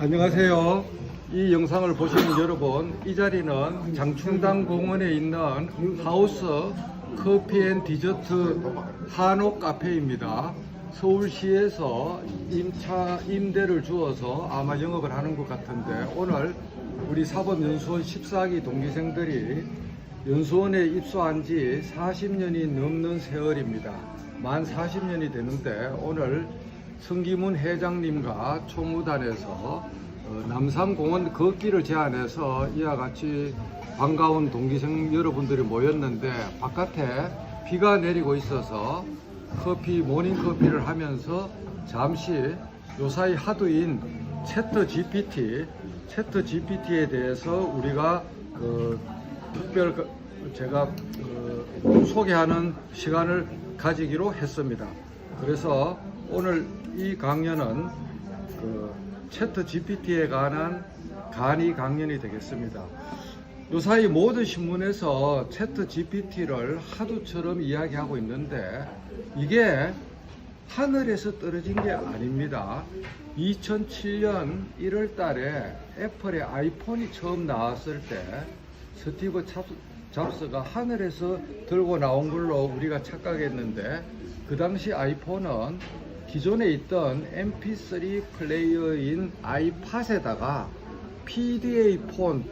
안녕하세요. 이 영상을 보시는 여러분, 이 자리는 장충당 공원에 있는 하우스 커피 앤 디저트 한옥 카페입니다. 서울시에서 임대를 주어서 아마 영업을 하는 것 같은데, 오늘 우리 사법연수원 14기 동기생들이 연수원에 입소한 지 40년이 넘는 세월입니다. 만 40년이 되는데, 오늘 성기문 회장님과 총무단에서 남산공원 걷기를 제안해서 이와 같이 반가운 동기생 여러분들이 모였는데, 바깥에 비가 내리고 있어서 모닝커피를 하면서 잠시 요사이 하두인 채트 GPT에 대해서 우리가 제가 소개하는 시간을 가지기로 했습니다. 그래서 오늘 이 강연은 채트 GPT에 관한 강의 강연이 되겠습니다. 요사이 모든 신문에서 채트 GPT를 하두처럼 이야기하고 있는데, 이게 하늘에서 떨어진 게 아닙니다. 2007년 1월 달에 애플의 아이폰이 처음 나왔을 때 스티브 잡스가 하늘에서 들고 나온 걸로 우리가 착각했는데, 그 당시 아이폰은 기존에 있던 MP3 플레이어인 아이팟에다가 PDA 폰,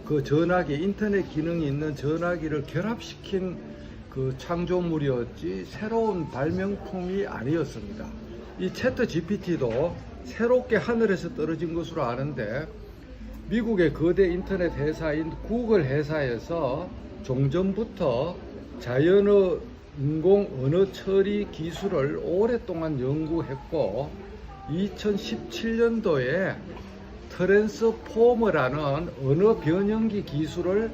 그 전화기, 인터넷 기능이 있는 전화기를 결합시킨 그 창조물이었지 새로운 발명품이 아니었습니다. 이 채트 GPT도 새롭게 하늘에서 떨어진 것으로 아는데, 미국의 거대 인터넷 회사인 구글 회사에서 종전부터 자연어 인공 언어 처리 기술을 오랫동안 연구했고, 2017년도에 트랜스포머라는 언어 변형기 기술을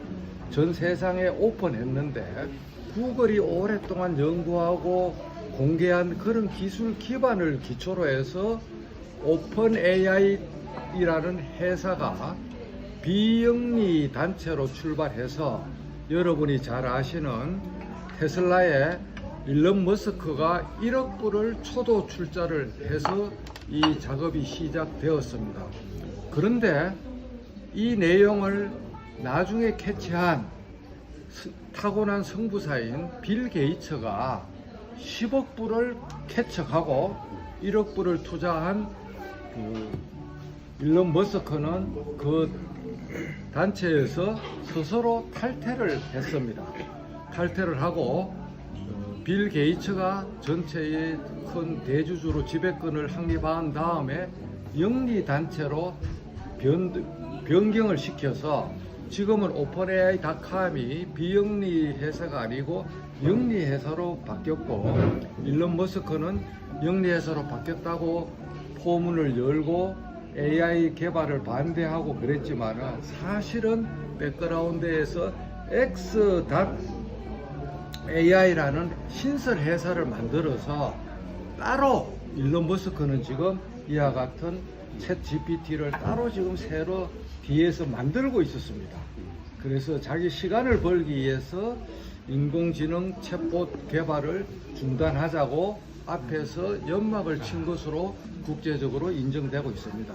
전 세상에 오픈했는데, 구글이 오랫동안 연구하고 공개한 그런 기술 기반을 기초로 해서 오픈 AI라는 회사가 비영리 단체로 출발해서, 여러분이 잘 아시는 테슬라의 일론 머스크가 1억 불을 초도 출자를 해서 이 작업이 시작되었습니다. 그런데 이 내용을 나중에 캐치한 타고난 성부사인 빌 게이츠가 10억 불을 캐척하고 1억 불을 투자한 일론 머스크는 그 단체에서 스스로 탈퇴를 했습니다. 탈퇴를 하고 빌 게이츠가 전체의 큰 대주주로 지배권을 확립한 다음에 영리단체로 변경을 시켜서, 지금은 오픈AI.com이 비영리 회사가 아니고 영리 회사로 바뀌었고, 일론 머스크는 영리 회사로 바뀌었다고 포문을 열고 AI 개발을 반대하고 그랬지만, 사실은 백그라운드에서 X.AI라는 신설 회사를 만들어서 따로 일론 머스크는 지금 이와 같은 챗 GPT를 따로 지금 새로 뒤에서 만들고 있었습니다. 그래서 자기 시간을 벌기 위해서 인공지능 챗봇 개발을 중단하자고 앞에서 연막을 친 것으로 국제적으로 인정되고 있습니다.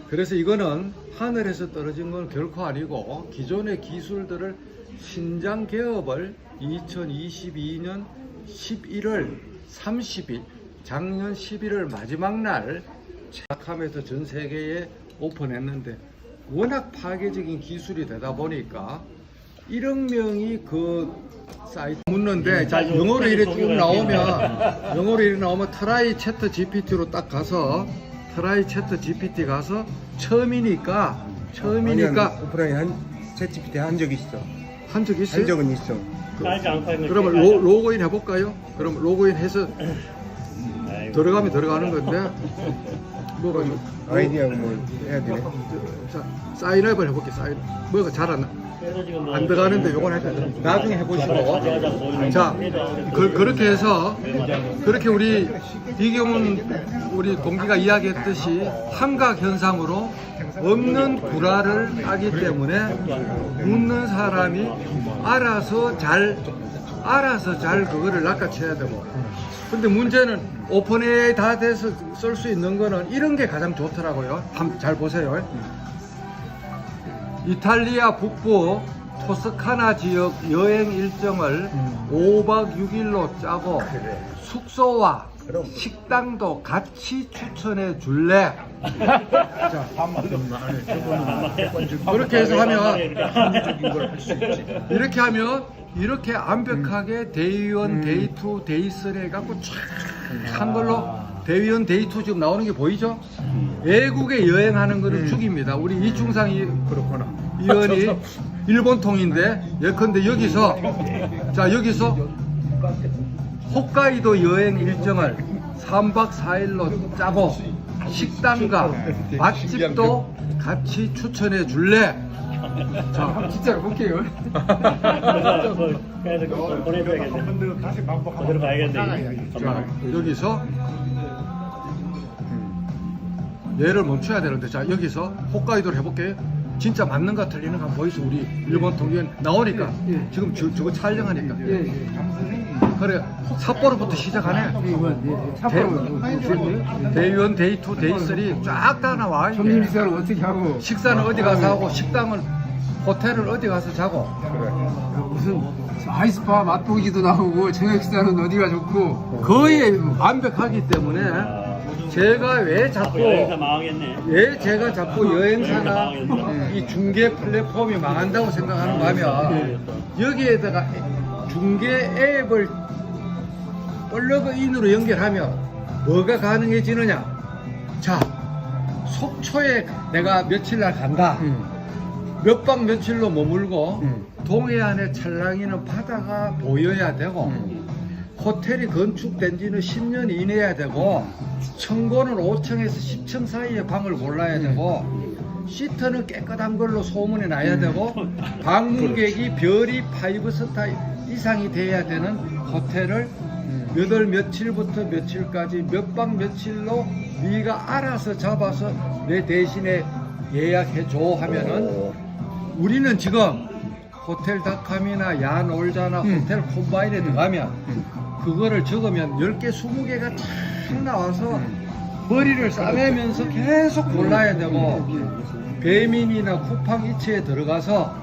그래서 이거는 하늘에서 떨어진 건 결코 아니고, 기존의 기술들을 신장 개업을 2022년 11월 30일, 작년 11월 마지막 날 시작하면서 전 세계에 오픈했는데, 워낙 파괴적인 기술이 되다 보니까 1억 명이 그 사이트 묻는데, 자, 영어로 이렇게 쭉 나오면 트라이 채트 GPT로 딱 가서 트라이 채트 GPT 가서 처음이니까 오프라인 챗 GPT 한 적 있어. 한 적 있어요? 한 적은 있어. 그러면 로그인 해볼까요? 그럼 로그인 해서 들어가면 들어가는 건데, 뭐가 아이디하고 뭐 해야 되네. 자, 사인업을 해볼게. 뭐가 잘 안 들어가는데 요건 하여튼 나중에 해보시고. 자, 그렇게 해서, 그렇게 우리 이경훈 우리 동기가 이야기했듯이 함각 현상으로 없는 구라를 하기 때문에 묻는 사람이 알아서 잘 그거를 낚아채야 되고, 근데 문제는 오픈 AI 다 돼서 쓸 수 있는 거는 이런 게 가장 좋더라고요. 한번 잘 보세요. 이탈리아 북부 토스카나 지역 여행 일정을 5박 6일로 짜고 숙소와 그럼. 식당도 같이 추천해 줄래? 자, 그렇게 해서 하면 이렇게 하면 이렇게 완벽하게 데이1, 데이2, 데이3 해갖고 쫙 한 걸로 데이1, 데이2 지금 나오는 게 보이죠? 외국에 여행하는 거는 죽입니다. 우리 이충상 그렇구나. 의원이 일본 통인데 예컨대 여기서 자 여기서 홋카이도 여행 일정을 3박 4일로 짜고 식당과 맛집도 같이 추천해 줄래? 자 진짜로 볼게요. 그래서 보내줘야겠네. 다시 반복하면 그대로 가야겠네. 자 여기서 얘를 멈춰야 되는데 자 여기서 홋카이도를 해볼게요. 진짜 맞는가 틀리는가 한번 보이소. 우리 일본 통계는 나오니까 지금 저거 촬영하니까 그래 삿포로부터 시작하네. 데이1, 데이2, 데이3 쫙 다 나와. 이게. 점심 식사를 어떻게 하고 식사는 어디 가서 하고 식당은 호텔을 어디 가서 자고. 무슨 아이스파 맛보기도 나오고 저녁 식사는 어디가 좋고 거의 완벽하기 때문에 제가 왜 자꾸 여행사 망하겠네. 제가 자꾸 여행사나 이 중개 플랫폼이 망한다고 생각하는가 하면 여기에다가 중개 앱을 플러그인으로 연결하면 뭐가 가능해지느냐. 자 속초에 내가 며칠 날 간다. 몇 박 며칠로 머물고 동해안에 찰랑이는 바다가 보여야 되고 호텔이 건축된 지는 10년 이내야 되고 층고는 5층에서 10층 사이에 방을 골라야 되고 시트는 깨끗한 걸로 소문이 나야 되고 방문객이 별이 5스타 이상이 돼야 되는 호텔을 몇 월 며칠부터 며칠까지 몇 박 며칠로 네가 알아서 잡아서 내 대신에 예약해줘 하면은 우리는 지금 호텔닷컴이나 야놀자나 호텔 콤바인에 들어가면 그거를 적으면 10개, 20개가 쫙 나와서 머리를 싸매면서 계속 골라야 되고 배민이나 쿠팡 이츠에 들어가서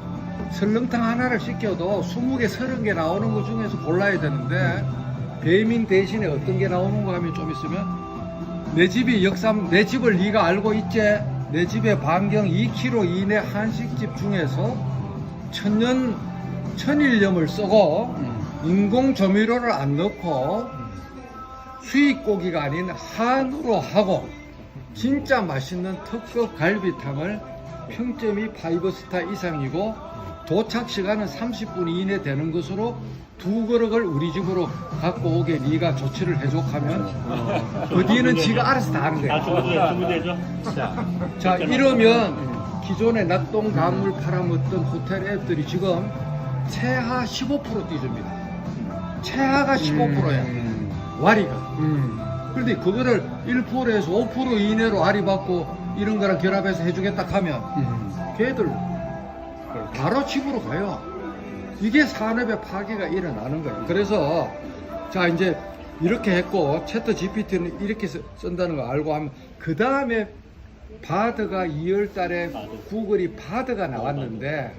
설렁탕 하나를 시켜도 20개, 30개 나오는 것 중에서 골라야 되는데 배민 대신에 어떤 게 나오는 거 하면 좀 있으면 내 집이 내 집을 네가 알고 있지? 내 집의 반경 2km 이내 한식집 중에서 천일염을 쓰고 인공 조미료를 안 넣고 수입 고기가 아닌 한우로 하고 진짜 맛있는 특급 갈비탕을 평점이 5스타 이상이고 도착 시간은 30분 이내 되는 것으로 2그릇을 우리 집으로 갖고 오게 네가 조치를 해줘 하면 그 뒤는 지가 알아서 다 하는 다 거야. 주문되죠? 자 이러면 기존에 낙동 강물 팔아먹던 호텔 앱들이 지금 최하 15% 뛰줍니다. 최하가 15%야. 와리가. 그런데 그거를 1%에서 5% 이내로 와리 받고 이런 거랑 결합해서 해주겠다 하면 걔들 바로 집으로 가요. 이게 산업의 파괴가 일어나는 거예요. 그래서 자 이제 이렇게 했고 채트 GPT는 이렇게 쓴다는 거 알고 하면 그 다음에 바드가 2월 달에 구글이 바드가 나왔는데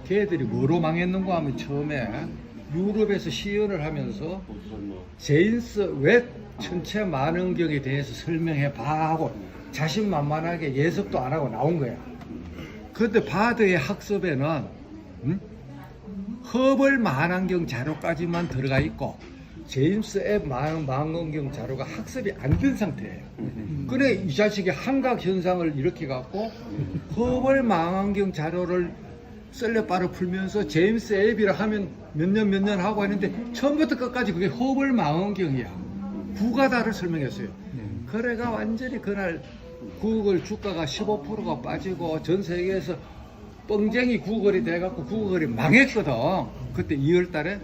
걔들이 뭐로 망했는가 하면 처음에 유럽에서 시연을 하면서 제임스 웹 천체 만원경에 대해서 설명해 봐 하고 자신만만하게 예습도 안 하고 나온 거야. 그런데 바드의 학습에는 허블 망원경 자료까지만 들어가 있고 제임스 앱 망원경 자료가 학습이 안 된 상태예요. 그래 이 자식이 한각 현상을 일으켜 갖고 허블 망원경 자료를 셀레바로 풀면서 제임스 앱이라 하면 몇 년 하고 했는데 처음부터 끝까지 그게 허블 망원경이야. 부가다를 설명했어요. 그래가 완전히 그날 구글 주가가 15%가 빠지고 전 세계에서 뻥쟁이 구글이 돼갖고 구글이 망했거든. 그때 2월 달에.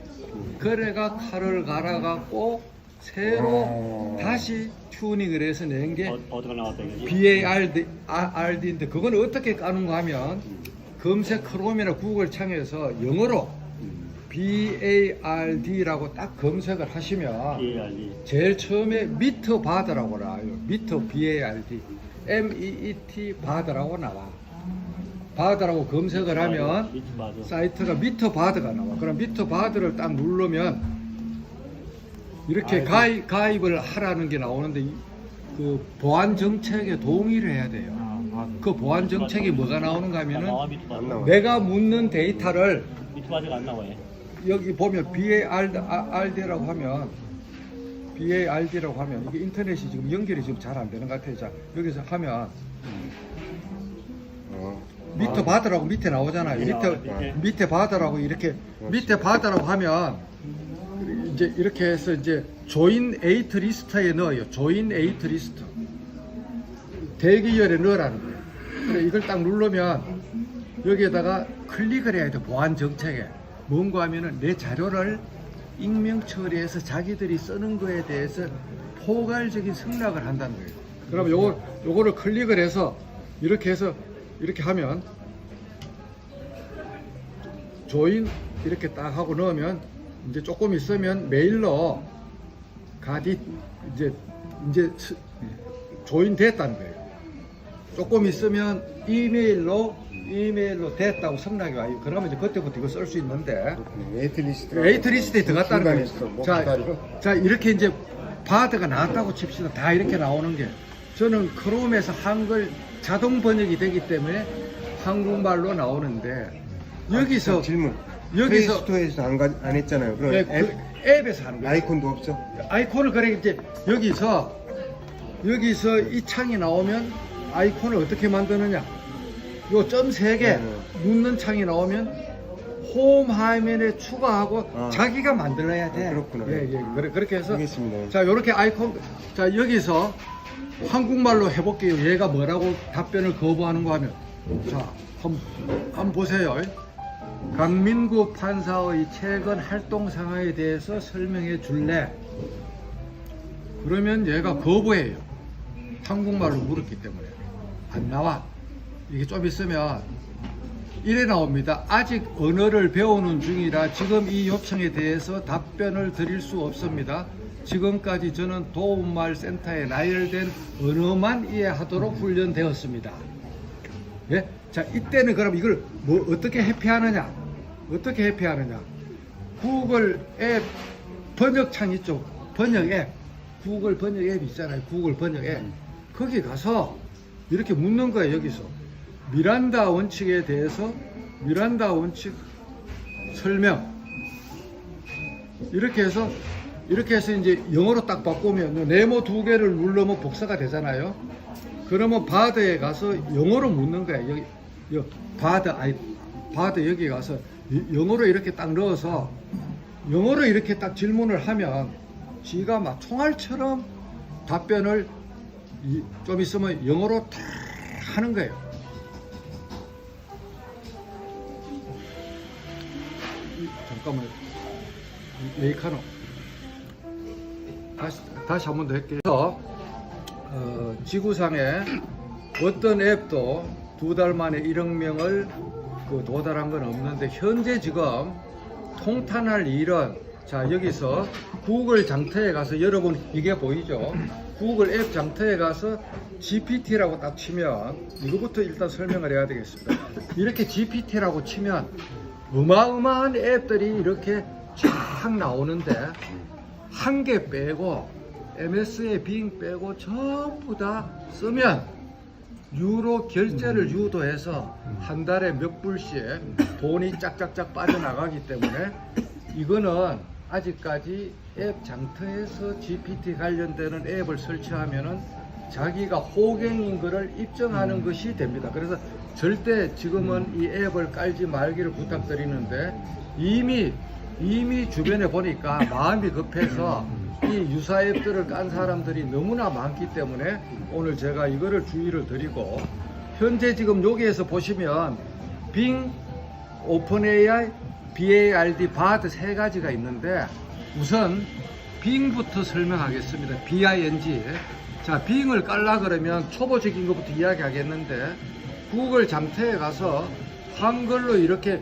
그래가 칼을 갈아갖고 새로 다시 튜닝을 해서 낸 게 어디가 나왔다 이거지? BARD인데 그건 어떻게 까는가 하면 검색 크롬이나 구글 창에서 영어로 BARD라고 딱 검색을 하시면 BARD. 제일 처음에 미터 바드라고 나와요. 미터 BARD, MEET 바드라고 나와. 바드라고 검색을 하면 미트바드. 사이트가 미터 바드가 나와. 그럼 미터 바드를 딱 누르면 이렇게 가입을 하라는 게 나오는데 그 보안 정책에 동의를 해야 돼요. 그 보안 정책이 뭐가 나오는가 하면은 나와 미트바드. 안 나와. 내가 묻는 데이터를 미트바드가 안 나와요. 여기 보면 BARD라고 하면 BARD라고 하면 이게 인터넷이 지금 연결이 지금 잘 안 되는 것 같아요. 자, 여기서 하면 미터 바드라고 밑에 나오잖아요. 밑에 바드라고 이렇게 밑에 바드라고 하면 이제 이렇게 해서 이제 조인 에이트 리스트에 넣어요. 조인 에이트 리스트 대기열에 넣으라는 거예요. 그래 이걸 딱 누르면 여기에다가 클릭을 해야 돼. 보안 정책에 뭔가 하면은 내 자료를 익명 처리해서 자기들이 쓰는 거에 대해서 포괄적인 승낙을 한다는 거예요. 그럼 요거를 클릭을 해서 이렇게 하면 조인 이렇게 딱 하고 넣으면 이제 조금 있으면 메일로 가디 이제 조인 됐다는 거예요. 조금 있으면 이메일로 됐다고 승낙이 와요. 그러면 이제 그때부터 이거 쓸 수 있는데 웨이트리스트에 들어갔다는 거예요. 자 이렇게 이제 바드가 나왔다고 칩시다. 다 이렇게 나오는 게 저는 크롬에서 한글 자동 번역이 되기 때문에 한국말로 나오는데 여기서 질문. 여기서 플레이스토어에서 안 했잖아요. 그럼 그 앱에서 하는 거예요. 아이콘도 없어? 아이콘을 그래 이제 여기서 이 창이 나오면 아이콘을 어떻게 만드느냐? 요 점 3개 눕는 창이 나오면 홈 화면에 추가하고 자기가 만들어야 돼. 그렇구나. 예. 그렇게 해서 알겠습니다. 자, 요렇게 아이콘 자, 여기서 한국말로 해 볼게요. 얘가 뭐라고 답변을 거부하는 거 하면 자, 한번 보세요. 강민구 판사의 최근 활동 상황에 대해서 설명해 줄래? 그러면 얘가 거부해요. 한국말로 물었기 때문에 안 나와. 이게 좀 있으면 이래 나옵니다. 아직 언어를 배우는 중이라 지금 이 요청에 대해서 답변을 드릴 수 없습니다. 지금까지 저는 도움말 센터에 나열된 언어만 이해하도록 훈련되었습니다. 예? 자, 이때는 그럼 이걸 뭐 어떻게 회피하느냐? 구글 앱 번역창 있죠? 번역 앱. 구글 번역 앱 있잖아요. 구글 번역 앱. 거기 가서 이렇게 묻는 거예요. 여기서 미란다 원칙에 대해서 미란다 원칙 설명 이렇게 해서 이제 영어로 딱 바꾸면 네모 2개를 누르면 복사가 되잖아요. 그러면 바드에 가서 영어로 묻는 거예요. 여기 바드 여기 가서 영어로 이렇게 딱 넣어서 영어로 이렇게 딱 질문을 하면 지가 막 총알처럼 답변을 좀 있으면 영어로 다 하는 거예요. 잠깐만요. 메이카노 다시 한 번 더 할게요. 지구상에 어떤 앱도 2달 만에 1억 명을 도달한 건 없는데 현재 지금 통탄할 일은 자 여기서 구글 장터에 가서 여러분 이게 보이죠? 구글 앱 장터에 가서 GPT라고 딱 치면 이거부터 일단 설명을 해야 되겠습니다. 이렇게 GPT라고 치면 어마어마한 앱들이 이렇게 쫙 나오는데 한 개 빼고 MS의 빙 빼고 전부 다 쓰면 유로 결제를 유도해서 한 달에 몇 불씩 돈이 짝짝짝 빠져나가기 때문에 이거는 아직까지 앱 장터에서 GPT 관련되는 앱을 설치하면은 자기가 호갱인 것을 입증하는 것이 됩니다. 그래서 절대 지금은 이 앱을 깔지 말기를 부탁드리는데 이미 주변에 보니까 마음이 급해서 이 유사 앱들을 깐 사람들이 너무나 많기 때문에 오늘 제가 이거를 주의를 드리고 현재 지금 여기에서 보시면 빙, 오픈AI, BARD, 바드 3가지가 있는데 우선 빙부터 설명하겠습니다. BING. 자, 빙을 깔라 그러면 초보적인 것부터 이야기하겠는데 구글 장터에 가서 한글로 이렇게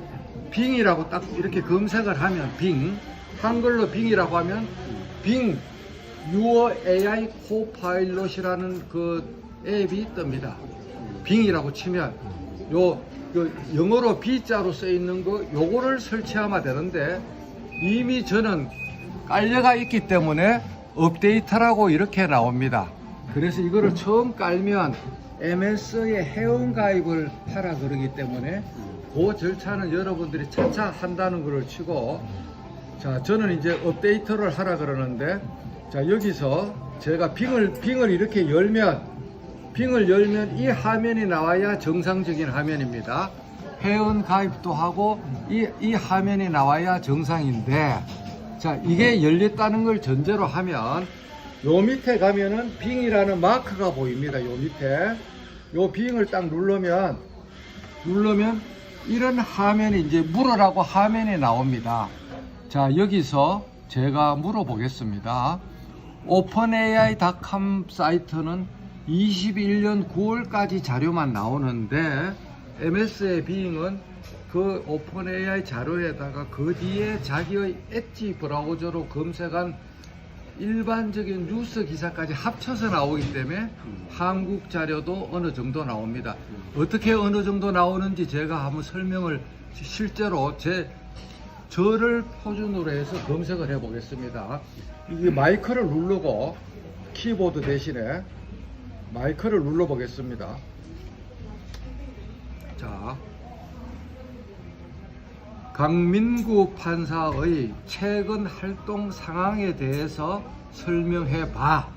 빙이라고 딱 이렇게 검색을 하면 빙, 한글로 빙이라고 하면 빙 Your AI Copilot이라는 그 앱이 뜹니다. 빙이라고 치면 그 영어로 B자로 써 있는 거 요거를 설치하면 되는데 이미 저는 깔려가 있기 때문에 업데이트라고 이렇게 나옵니다. 그래서 이거를 처음 깔면 MS의 회원 가입을 하라 그러기 때문에 그 절차는 여러분들이 차차 한다는 것을 치고, 자, 저는 이제 업데이트를 하라 그러는데, 자, 여기서 제가 빙을 이렇게 열면 이 화면이 나와야 정상적인 화면입니다. 회원 가입도 하고 이 화면이 나와야 정상인데, 자, 이게 열렸다는 걸 전제로 하면 요 밑에 가면은 빙이라는 마크가 보입니다. 요 밑에 요 빙을 딱 누르면 이런 화면이 이제 물으라고 화면이 나옵니다. 자, 여기서 제가 물어보겠습니다. openai.com 사이트는 21년 9월까지 자료만 나오는데 MS의 빙은 그 오픈AI 자료에다가 그 뒤에 자기의 엣지 브라우저로 검색한 일반적인 뉴스 기사까지 합쳐서 나오기 때문에 한국 자료도 어느 정도 나옵니다. 어떻게 어느 정도 나오는지 제가 한번 설명을 실제로 저를 표준으로 해서 검색을 해 보겠습니다. 이 마이크를 누르고 키보드 대신에 마이크를 눌러 보겠습니다. 자, 강민구 판사의 최근 활동 상황에 대해서 설명해 봐.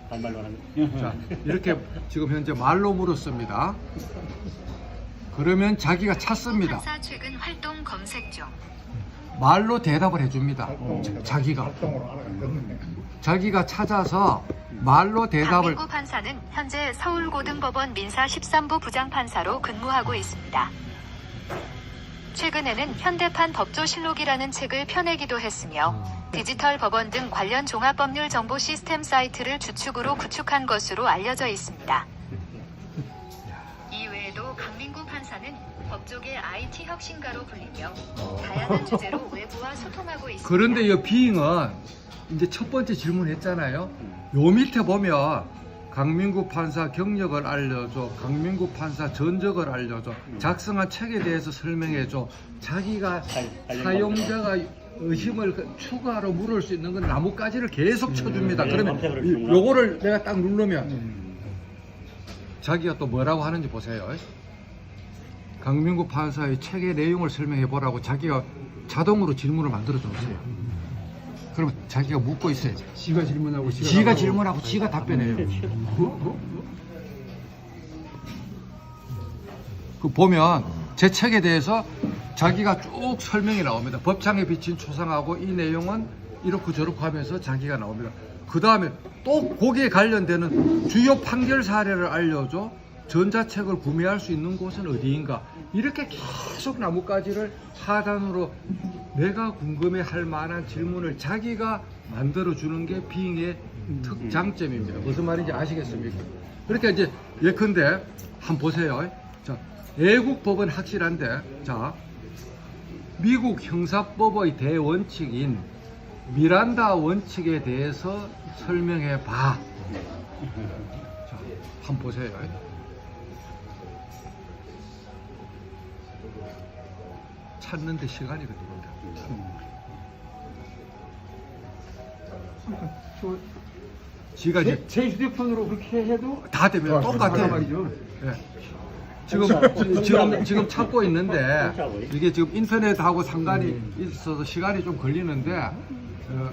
반말로 하는 자, 이렇게 지금 현재 말로 물었습니다. 그러면 자기가 찾습니다. 판사 최근 활동 검색 중. 말로 대답을 해줍니다. 자기가 찾아서 말로 대답을. 강민구 판사는 현재 서울고등법원 민사 13부 부장판사로 근무하고 있습니다. 최근에는 현대판 법조실록이라는 책을 펴내기도 했으며 디지털 법원 등 관련 종합법률 정보 시스템 사이트를 주축으로 구축한 것으로 알려져 있습니다. 이외에도 강민구 판사는 법조계 IT 혁신가로 불리며 다양한 주제로 외부와 소통하고 있습니다. 그런데 이 빙은 이제 첫 번째 질문했잖아요. 요 밑에 보면 강민구 판사 경력을 알려줘, 강민구 판사 전적을 알려줘, 작성한 책에 대해서 설명해줘. 자기가 사용자가 의심을 추가로 물을 수 있는 건 나뭇가지를 계속 쳐줍니다. 그러면 요거를 내가 딱 누르면 자기가 또 뭐라고 하는지 보세요. 강민구 판사의 책의 내용을 설명해 보라고 자기가 자동으로 질문을 만들어 줬어요. 그러면 자기가 묻고 있어요. 지가 질문하고 지가 질문하고 지가 답변해요. 그 보면 제 책에 대해서 자기가 쭉 설명이 나옵니다. 법창에 비친 초상하고 이 내용은 이렇고 저렇고 하면서 자기가 나옵니다. 그 다음에 또 거기에 관련되는 주요 판결 사례를 알려줘. 전자책을 구매할 수 있는 곳은 어디인가. 이렇게 계속 나뭇가지를 하단으로 내가 궁금해할 만한 질문을 자기가 만들어주는 게 빙의 특장점입니다. 무슨 말인지 아시겠습니까? 그러니까 이제 예컨대 한번 보세요. 자, 애국법은 확실한데, 자, 미국 형사법의 대원칙인 미란다 원칙에 대해서 설명해 봐. 자, 한번 보세요. 찾는데 시간이 걸립니다. 지가 이제 제 휴대폰으로 그렇게 해도 다 되면 똑같아요. 말이죠. 예. 지금 찾고 있는데 이게 지금 인터넷하고 상관이 있어서 시간이 좀 걸리는데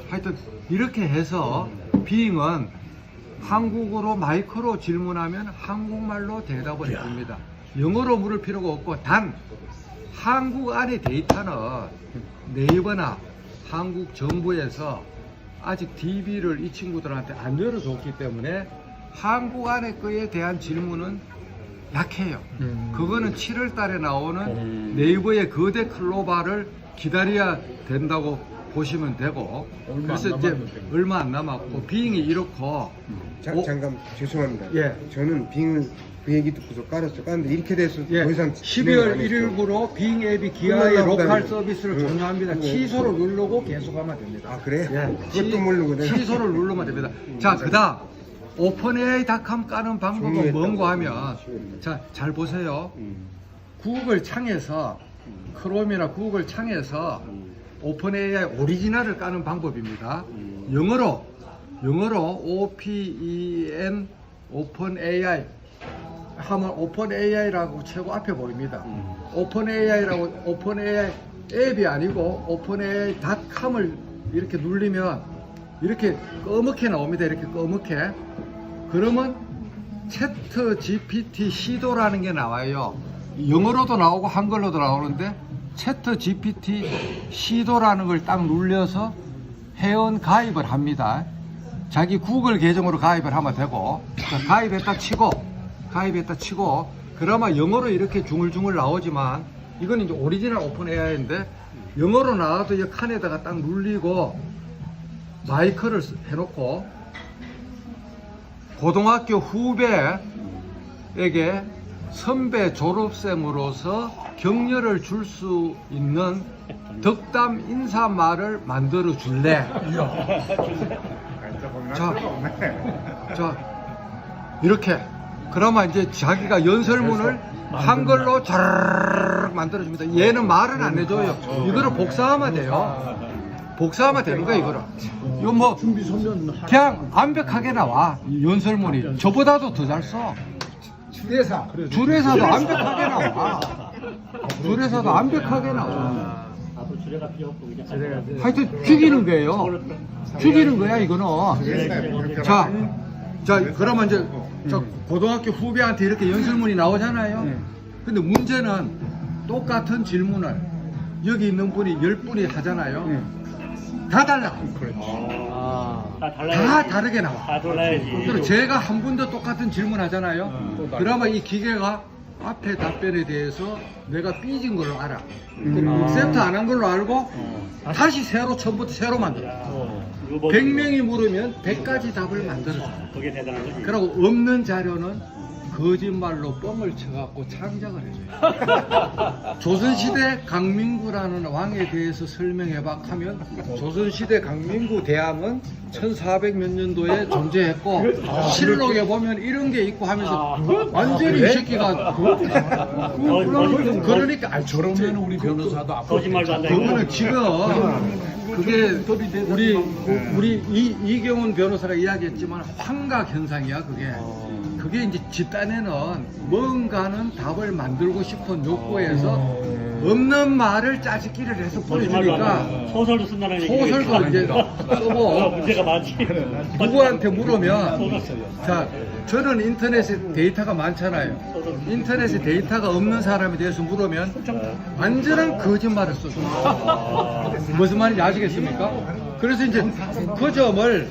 하여튼 이렇게 해서 빙은 한국어로 마이크로 질문하면 한국말로 대답을 해줍니다. 영어로 물을 필요가 없고 단 한국 안의 데이터는 네이버나 한국 정부에서 아직 DB를 이 친구들한테 안 열어줬기 때문에 한국 안의 거에 대한 질문은 약해요. 그거는 7월 달에 나오는 네이버의 거대 클로바를 기다려야 된다고 보시면 되고, 그래서 이제 얼마 안 남았고 빙이 이렇고 잠깐 죄송합니다. 예. 저는 빙을 그 얘기 듣고서 깔았어. 깔았는데 이렇게 돼서 예, 더 이상 12월 1일부로 빙 앱이 기아의 끝나려고 로컬 그다음에. 서비스를 응. 종료합니다. 응. 취소를 누르고 계속하면 됩니다. 아 그래? 예, 그것도 모르고 내가 취소를 누르면 됩니다. 자, 그다음 오픈AI.com 까는 방법은 종료했다고. 뭔가 하면 자, 잘 보세요. 구글 창에서 크롬이나 구글 창에서 오픈AI 오리지널을 까는 방법입니다. 영어로 OPEN 오픈AI 하면 오픈AI라고 최고 앞에 보입니다. 오픈AI라고 오픈AI 앱이 아니고 오픈AI.com을 이렇게 누르면 이렇게 검게 나옵니다. 이렇게 검게. 그러면 채트 GPT 시도라는 게 나와요. 영어로도 나오고 한글로도 나오는데 채트 GPT 시도라는 걸 딱 눌려서 회원 가입을 합니다. 자기 구글 계정으로 가입을 하면 되고, 자, 가입했다 치고 그나마 영어로 이렇게 중얼중얼 나오지만 이건 이제 오리지널 오픈 AI인데 영어로 나와도 이 칸에다가 딱 눌리고 마이크를 해놓고 고등학교 후배에게 선배 졸업생으로서 격려를 줄 수 있는 덕담 인사말을 만들어 줄래? 자, 이렇게. 그러면 이제 자기가 연설문을 한글로 자르르 만들어줍니다. 얘는 말은 안 해줘요. 이거를 복사하면 돼요. 복사하면 되는 거야, 이거를. 이거 뭐, 그냥 완벽하게 나와. 이 연설문이. 저보다도 더 잘 써. 주례사도 완벽하게 나와. 주례사도 완벽하게 나와. 앞으로 주례가 필요 없고 그냥 하여튼 죽이는 거예요. 죽이는 거야, 이거는. 자, 그러면 이제 저 고등학교 후배한테 이렇게 연설문이 나오잖아요. 근데 문제는 똑같은 질문을 여기 있는 분이 10분이 하잖아요. 다 달라. 다 다 달라야지. 다르게 나와. 다 달라야지. 그리고 제가 한 분도 똑같은 질문 하잖아요. 그러면 이 기계가 앞에 답변에 대해서 내가 삐진 걸로 알아. 액셉트 안 한 걸로 알고 다시 처음부터 새로 만들어. 100명이 물으면 100가지 답을 만들어줘. 그게 대단한 거지. 그리고 없는 자료는 거짓말로 뻥을 쳐갖고 창작을 해줘요. 조선시대 강민구라는 왕에 대해서 설명해봐 하면 조선시대 강민구 대왕은 1400 몇 년도에 존재했고 실록에 보면 이런 게 있고 하면서 완전히 이 새끼가 그러니까 저러면 우리 변호사도 거짓말도 한다. 그거는 지금 그게 우리 이경훈 변호사가 이야기했지만 환각 현상이야 그게. 그게 이제 집단에는 뭔가는 답을 만들고 싶은 욕구에서 없는 말을 짜집기를 해서 보여주니까 소설도 쓴다는 얘기. 소설도 이제 쓰고 문제가 많지. 누구한테 물으면 자 저는 인터넷에 데이터가 많잖아요. 인터넷에 데이터가 없는 사람에 대해서 물으면 완전한 거짓말을 써요. 무슨 말인지 아시겠습니까? 그래서 이제 그 점을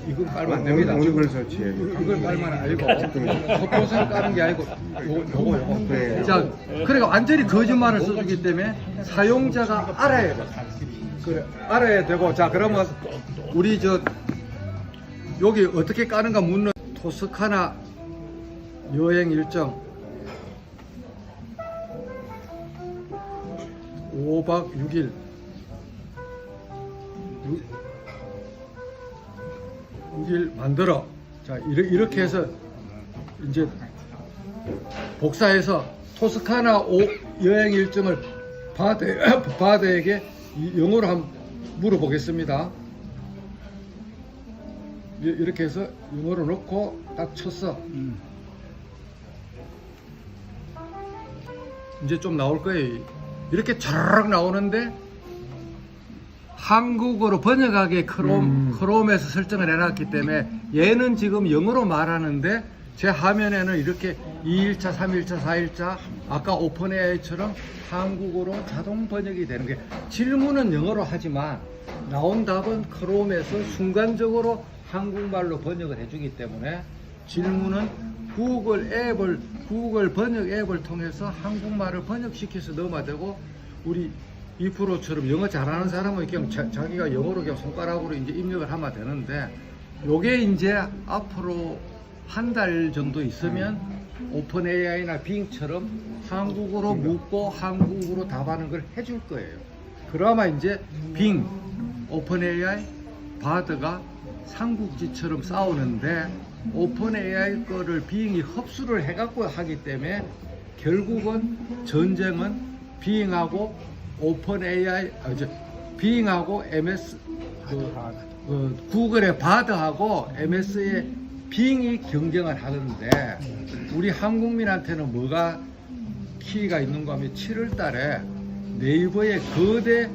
이건 깔면 안 됩니다. 어느 걸 설치해? 이걸 깔면 아니고 소포선 까는 게 아니고 요거. 그래. 자, 그러니까 완전히 거짓말을 써주기 때문에 사용자가 알아야 돼. 그래, 알아야 되고. 자, 그러면 우리 여기 어떻게 까는가 묻는 토스카나 여행 일정 5박 6일 6일 만들어. 자, 이렇게 해서 이제 복사해서 토스카나 여행 일정을 바드에게 영어로 한번 물어보겠습니다. 이렇게 해서 영어로 넣고 딱 쳤어. 이제 좀 나올 거예요. 이렇게 차라락 나오는데 한국어로 번역하게 크롬에서 설정을 해놨기 때문에 얘는 지금 영어로 말하는데 제 화면에는 이렇게 2일차, 3일차, 4일차 아까 오픈AI처럼 한국어로 자동 번역이 되는 게 질문은 영어로 하지만 나온 답은 크롬에서 순간적으로 한국말로 번역을 해주기 때문에 질문은 구글 번역 앱을 통해서 한국말을 번역시켜서 넣으면 되고 우리 2%처럼 영어 잘하는 사람은 그냥 자기가 영어로 그냥 손가락으로 이제 입력을 하면 되는데 요게 이제 앞으로 한 달 정도 있으면 오픈 AI나 빙처럼 한국어로 묻고 한국어로 답하는 걸 해줄 거예요. 그나마 이제 빙, 오픈 AI, 바드가 삼국지처럼 싸우는데 오픈 AI 거를 빙이 흡수를 해갖고 하기 때문에 결국은 전쟁은 빙하고 오픈 AI, 빙하고 MS, 구글의 바드하고 MS의 빙이 경쟁을 하는데 우리 한국민한테는 뭐가 키가 있는가 하면 7월 달에 네이버의 거대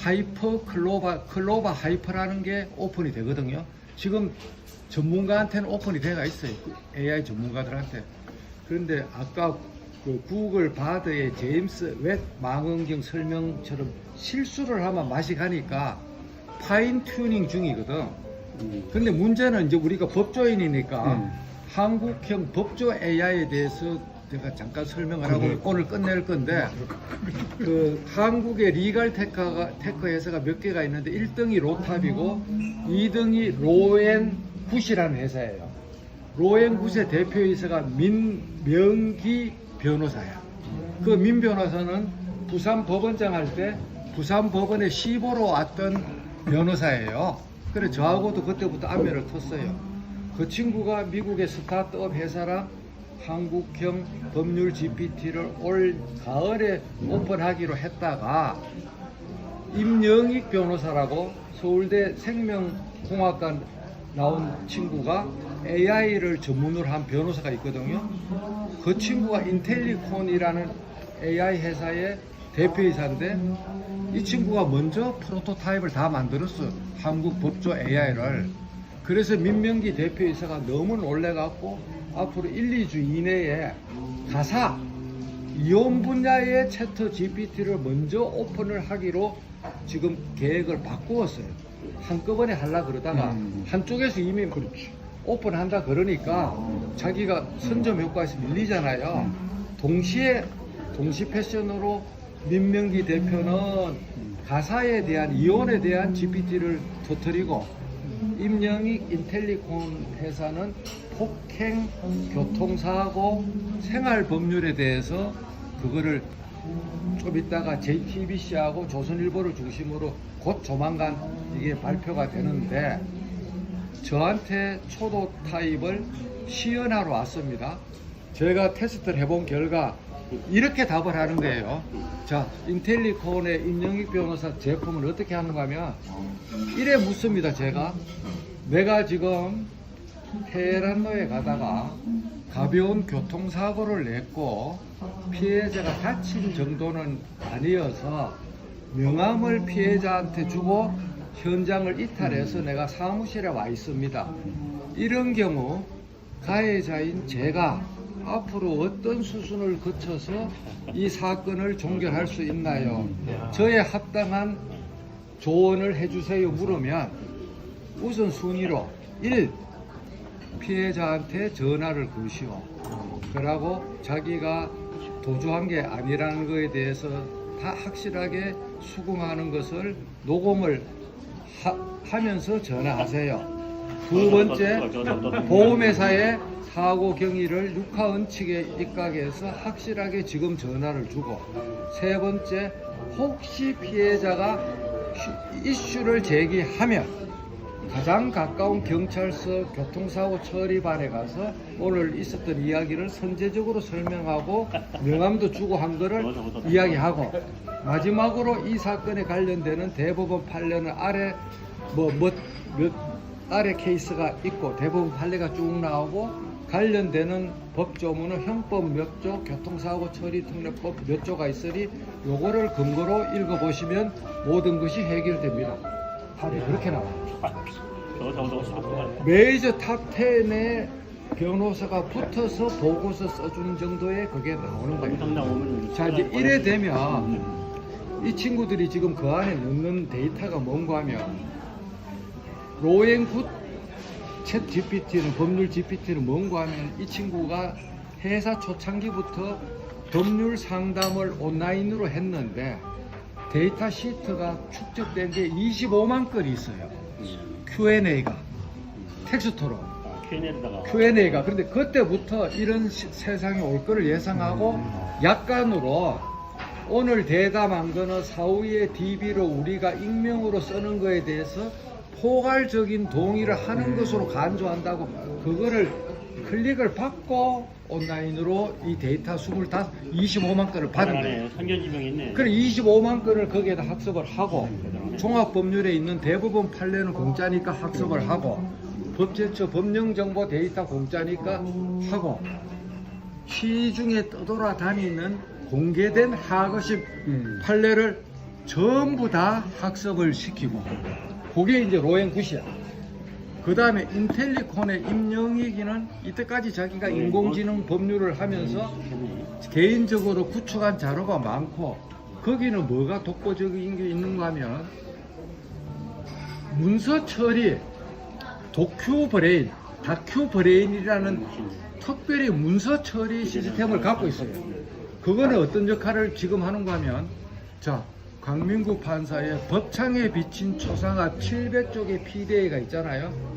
하이퍼 클로바 하이퍼라는 게 오픈이 되거든요. 지금 전문가한테는 오픈이 돼가 있어요. AI 전문가들한테. 그런데 아까 그 구글 바드의 제임스 웹 망원경 설명처럼 실수를 하면 맛이 가니까 파인 튜닝 중이거든. 근데 문제는 이제 우리가 법조인이니까 한국형 법조 AI에 대해서 제가 잠깐 설명을 하고 오늘 끝낼 건데 그 한국의 리갈 테크 회사가 몇 개가 있는데 1등이 로탑이고 2등이 로엔굿이라는 회사예요. 로엔굿의 대표이사가 민명기 변호사야. 그 민 변호사는 부산 법원장 할 때 부산 법원에 시보로 왔던 변호사예요. 그래 저하고도 그때부터 안면을 텄어요. 그 친구가 미국의 스타트업 회사랑 한국형 법률 GPT를 올 가을에 오픈하기로 했다가 임영익 변호사라고 서울대 생명공학과 나온 친구가 AI를 전문으로 한 변호사가 있거든요. 그 친구가 인텔리콘이라는 AI 회사의 대표이사인데 이 친구가 먼저 프로토타입을 다 만들었어. 한국 법조 AI를. 그래서 민명기 대표이사가 너무 놀래갖고 앞으로 1, 2주 이내에 가사 이혼 분야의 채트 GPT를 먼저 오픈을 하기로 지금 계획을 바꾸었어요. 한꺼번에 하려고 그러다가 한쪽에서 이미 오픈한다 그러니까 자기가 선점 효과에서 밀리잖아요. 동시 패션으로 민명기 대표는 가사에 대한 이혼에 대한 GPT를 터뜨리고 임영익 인텔리콘 회사는 폭행, 교통사고, 생활법률에 대해서 그거를 좀 이따가 JTBC하고 조선일보를 중심으로 곧 조만간 이게 발표가 되는데 저한테 초도 타입을 시연하러 왔습니다. 제가 테스트를 해본 결과 이렇게 답을 하는 거예요. 자, 인텔리콘의 임영익 변호사 제품을 어떻게 하는가 하면 이래 묻습니다. 내가 지금 테헤란로에 가다가 가벼운 교통사고를 냈고 피해자가 다친 정도는 아니어서 명함을 피해자한테 주고 현장을 이탈해서 내가 사무실에 와 있습니다. 이런 경우 가해자인 제가 앞으로 어떤 수순을 거쳐서 이 사건을 종결할 수 있나요? 저에 합당한 조언을 해주세요 물으면 우선 순위로 1. 피해자한테 전화를 거시오. 그러고 자기가 도주한 게 아니라는 것에 대해서 다 확실하게 수긍하는 것을 녹음을 하면서 전화하세요. 두 번째, 보험회사에 사고 경위를 육하원 측에 입각해서 확실하게 지금 전화를 주고, 세 번째, 혹시 피해자가 이슈를 제기하면 가장 가까운 경찰서 교통사고 처리반에 가서 오늘 있었던 이야기를 선제적으로 설명하고 명함도 주고 한 거를 이야기하고, 마지막으로 이 사건에 관련되는 대법원 판례는 아래 아래 케이스가 있고 대법원 판례가 쭉 나오고 관련되는 법조문은 형법 몇 조, 교통사고 처리특례법 몇 조가 있으니 요거를 근거로 읽어보시면 모든 것이 해결됩니다. 답이 그렇게 나와요. 메이저 탑 10의 변호사가 붙어서 보고서 써주는 정도의 그게 나오는 거예요. 자, 이제 이래 되면 이 친구들이 지금 그 안에 넣는 데이터가 뭔가 하면 로엔굿 챗 GPT는 법률 GPT는 뭔가 하면 이 친구가 회사 초창기부터 법률 상담을 온라인으로 했는데 데이터 시트가 축적된 게 25만 건이 있어요. Q&A가 텍스트로. Q&A에다가 Q&A가. 그런데 그때부터 이런 세상이 올 거를 예상하고 약간으로 오늘 대담한 거는 사후에 DB로 우리가 익명으로 쓰는 거에 대해서 포괄적인 동의를 하는 것으로 간주한다고 그거를 클릭을 받고 온라인으로 이 데이터 25만 건을 받은 거예요. 대단하네. 선견지명이 있네. 그래 25만 건을 거기에다 학습을 하고 종합법률에 있는 대부분 판례는 공짜니까 학습을 하고 법제처 법령정보 데이터 공짜니까 하고 시중에 떠돌아다니는 공개된 하거식 판례를 전부 다 학습을 시키고 그게 이제 로엔굿이야. 그 다음에 인텔리콘의 임영익이는 이때까지 자기가 인공지능 법률을 하면서 개인적으로 구축한 자료가 많고 거기는 뭐가 독보적인 게 있는가 하면 문서 처리 도큐브레인, 다큐브레인이라는 특별히 문서 처리 시스템을 갖고 있어요. 그거는 어떤 역할을 지금 하는가 하면 자 강민구 판사의 법창에 비친 초상화 700쪽의 PDA가 있잖아요.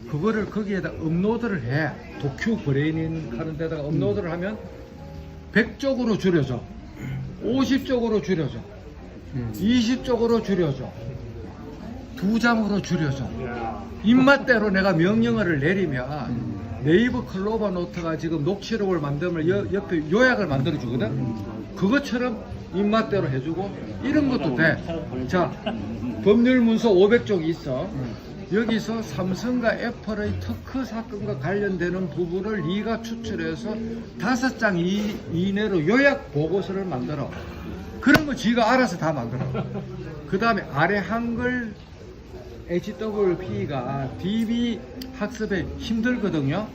그거를 거기에다 업로드를 해. 도큐 브레인 하는 데다가 업로드를 하면 100쪽으로 줄여줘. 50쪽으로 줄여줘. 20쪽으로 줄여줘. 2장으로 줄여줘. 입맛대로 내가 명령어를 내리면 네이버 클로버 노트가 지금 녹취록을 만들면 옆에 요약을 만들어 주거든. 그것처럼 입맛대로 해주고 이런 것도 돼. 자, 법률 문서 500쪽이 있어. 여기서 삼성과 애플의 특허 사건과 관련되는 부분을 네가 추출해서 5장 이내로 요약 보고서를 만들어. 그런 거 지가 알아서 다 만들어. 그 다음에 아래 한글 HWP가 DB 학습에 힘들거든요.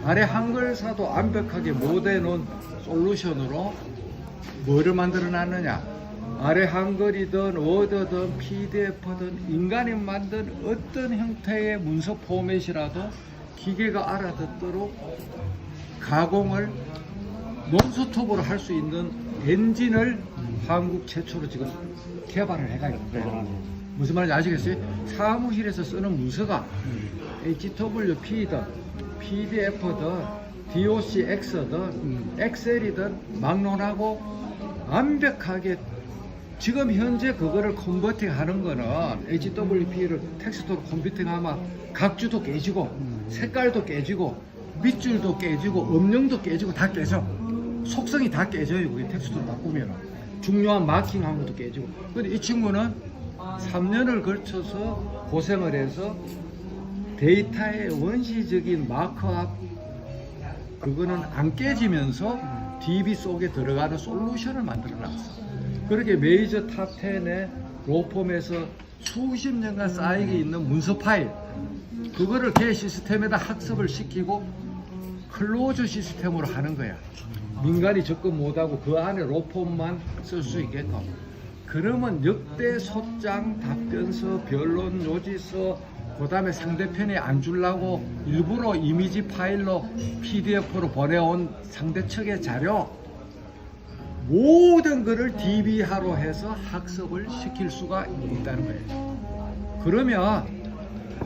아래 한글사도 완벽하게 모델놓은 솔루션으로 뭐를 만들어 놨느냐. 아래 한글이든 워드든 PDF든 인간이 만든 어떤 형태의 문서 포맷이라도 기계가 알아듣도록 가공을 논스톱으로 할 수 있는 엔진을 한국 최초로 지금 개발을 해가요. 무슨 말인지 아시겠어요? 사무실에서 쓰는 문서가 HWP든 PDF든 DOCX든 엑셀이든 막론하고 완벽하게 지금 현재 그거를 컨버팅 하는 거는 HWP를 텍스트로 컨버팅하면 각주도 깨지고 색깔도 깨지고 밑줄도 깨지고 음영도 깨지고 다 깨져. 속성이 다 깨져요. 그게 텍스트로 바꾸면 중요한 마킹한 것도 깨지고. 근데 이 친구는 3년을 걸쳐서 고생을 해서 데이터의 원시적인 마크업 그거는 안 깨지면서 DB 속에 들어가는 솔루션을 만들어 놨어. 그렇게 메이저 탑 10의 로펌에서 수십 년간 쌓이게 있는 문서 파일 그거를 걔 시스템에다 학습을 시키고 클로즈 시스템으로 하는 거야. 민간이 접근 못하고 그 안에 로펌만 쓸 수 있게끔. 그러면 역대 소장, 답변서, 변론 요지서 그 다음에 상대편이 안 주려고 일부러 이미지 파일로 PDF로 보내온 상대 측의 자료 모든 것을 DB화로 해서 학습을 시킬 수가 있다는 거예요. 그러면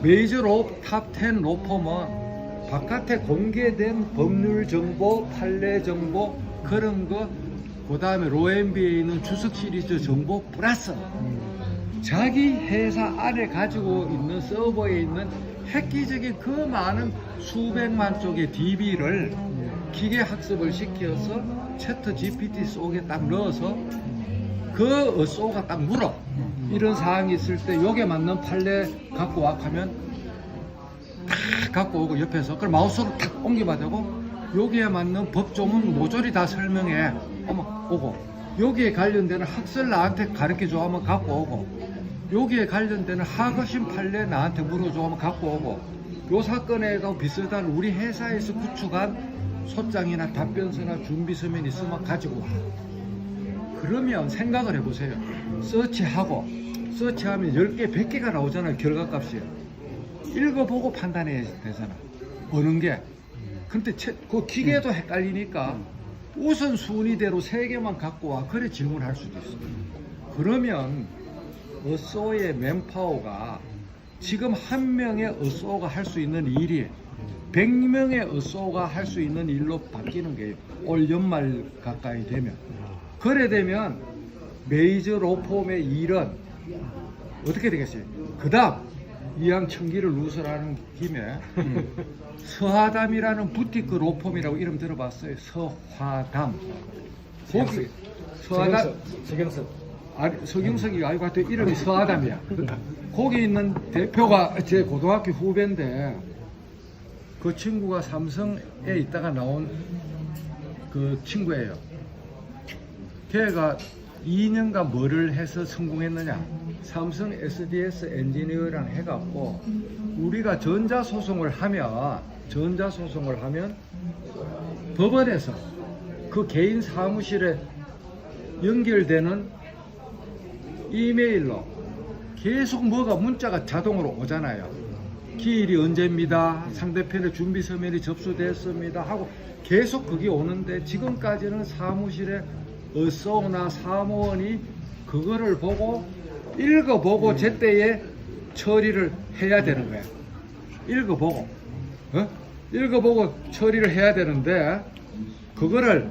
메이저 탑10 로펌은 바깥에 공개된 법률 정보, 판례 정보 그런 거 그 다음에 로엔비에 있는 주석 시리즈 정보 플러스 자기 회사 안에 가지고 있는 서버에 있는 획기적인 그 많은 수백만 쪽의 DB를 기계 학습을 시켜서 채트 GPT 속에 딱 넣어서 그 쏘가 딱 물어. 이런 사항이 있을 때 요게 맞는 판례 갖고 와 하면 딱 갖고 오고 옆에서 그걸 마우스로 탁 옮겨봐 되고 여기에 맞는 법조문 모조리 다 설명해 오고 여기에 관련되는 학설 나한테 가르쳐줘 하면 갖고 오고 여기에 관련되는 하거신 판례 나한테 물어줘 하면 갖고 오고 요 사건에 비슷한 우리 회사에서 구축한 소장이나 답변서나 준비서면 있으면 가지고 와. 그러면 생각을 해보세요. 서치하고 서치하면 10개 100개가 나오잖아요. 결과값이요. 읽어보고 판단해야 되잖아. 어느 게. 근데 그 기계도 헷갈리니까 우선 순위대로 3개만 갖고 와. 그래 질문할 수도 있어. 그러면 어쏘의 맨파워가 지금 한 명의 어쏘가 할 수 있는 일이 100명의 어쏘가 할 수 있는 일로 바뀌는 거예요. 올 연말 가까이 되면. 그래 되면 메이저 로펌의 일은 어떻게 되겠어요? 그 다음 이왕 청기를 누설하는 김에 서하담이라는 부티크 로펌이라고 이름 들어봤어요? 서화담. 거기 서하담 서경석이 아니고 하여튼 이름이 서하담이야. 거기 있는 대표가 제 고등학교 후배인데 그 친구가 삼성에 있다가 나온 그 친구예요. 걔가 2년간 뭐를 해서 성공했느냐? 삼성 SDS 엔지니어랑 해갖고 우리가 전자소송을 하면 법원에서 그 개인 사무실에 연결되는 이메일로 계속 뭐가 문자가 자동으로 오잖아요. 기일이 언제입니다. 상대편의 준비 서면이 접수됐습니다. 하고 계속 그게 오는데 지금까지는 사무실에 어쏘나 사무원이 그거를 보고 읽어보고 제때에 처리를 해야 되는 거야. 읽어보고 처리를 해야 되는데 그거를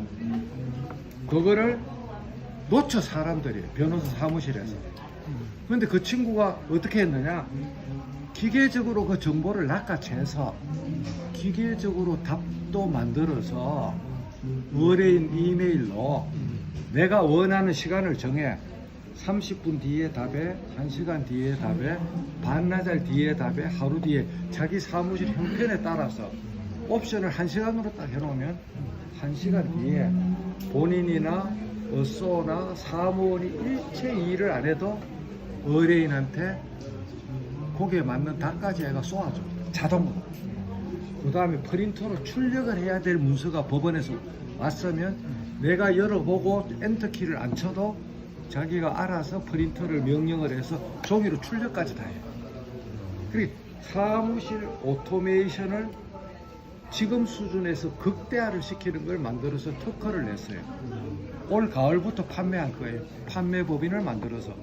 놓쳐 사람들이 변호사 사무실에서. 근데 그 친구가 어떻게 했느냐? 기계적으로 그 정보를 낚아채서 기계적으로 답도 만들어서 의뢰인 이메일로 내가 원하는 시간을 정해 30분 뒤에 답에 1시간 뒤에 답에 반나절 뒤에 답에 하루 뒤에 자기 사무실 형편에 따라서 옵션을 1시간으로 딱 해놓으면 1시간 뒤에 본인이나 어쏘나 사무원이 일체 일을 안 해도 의뢰인한테 거기에 맞는 답까지 애가 쏘아줘. 자동으로. 그 다음에 프린터로 출력을 해야 될 문서가 법원에서 왔으면 내가 열어보고 엔터키를 안 쳐도 자기가 알아서 프린터를 명령을 해서 종이로 출력까지 다 해요. 그리고 사무실 오토메이션을 지금 수준에서 극대화를 시키는 걸 만들어서 특허를 냈어요. 올 가을부터 판매할 거예요. 판매법인을 만들어서.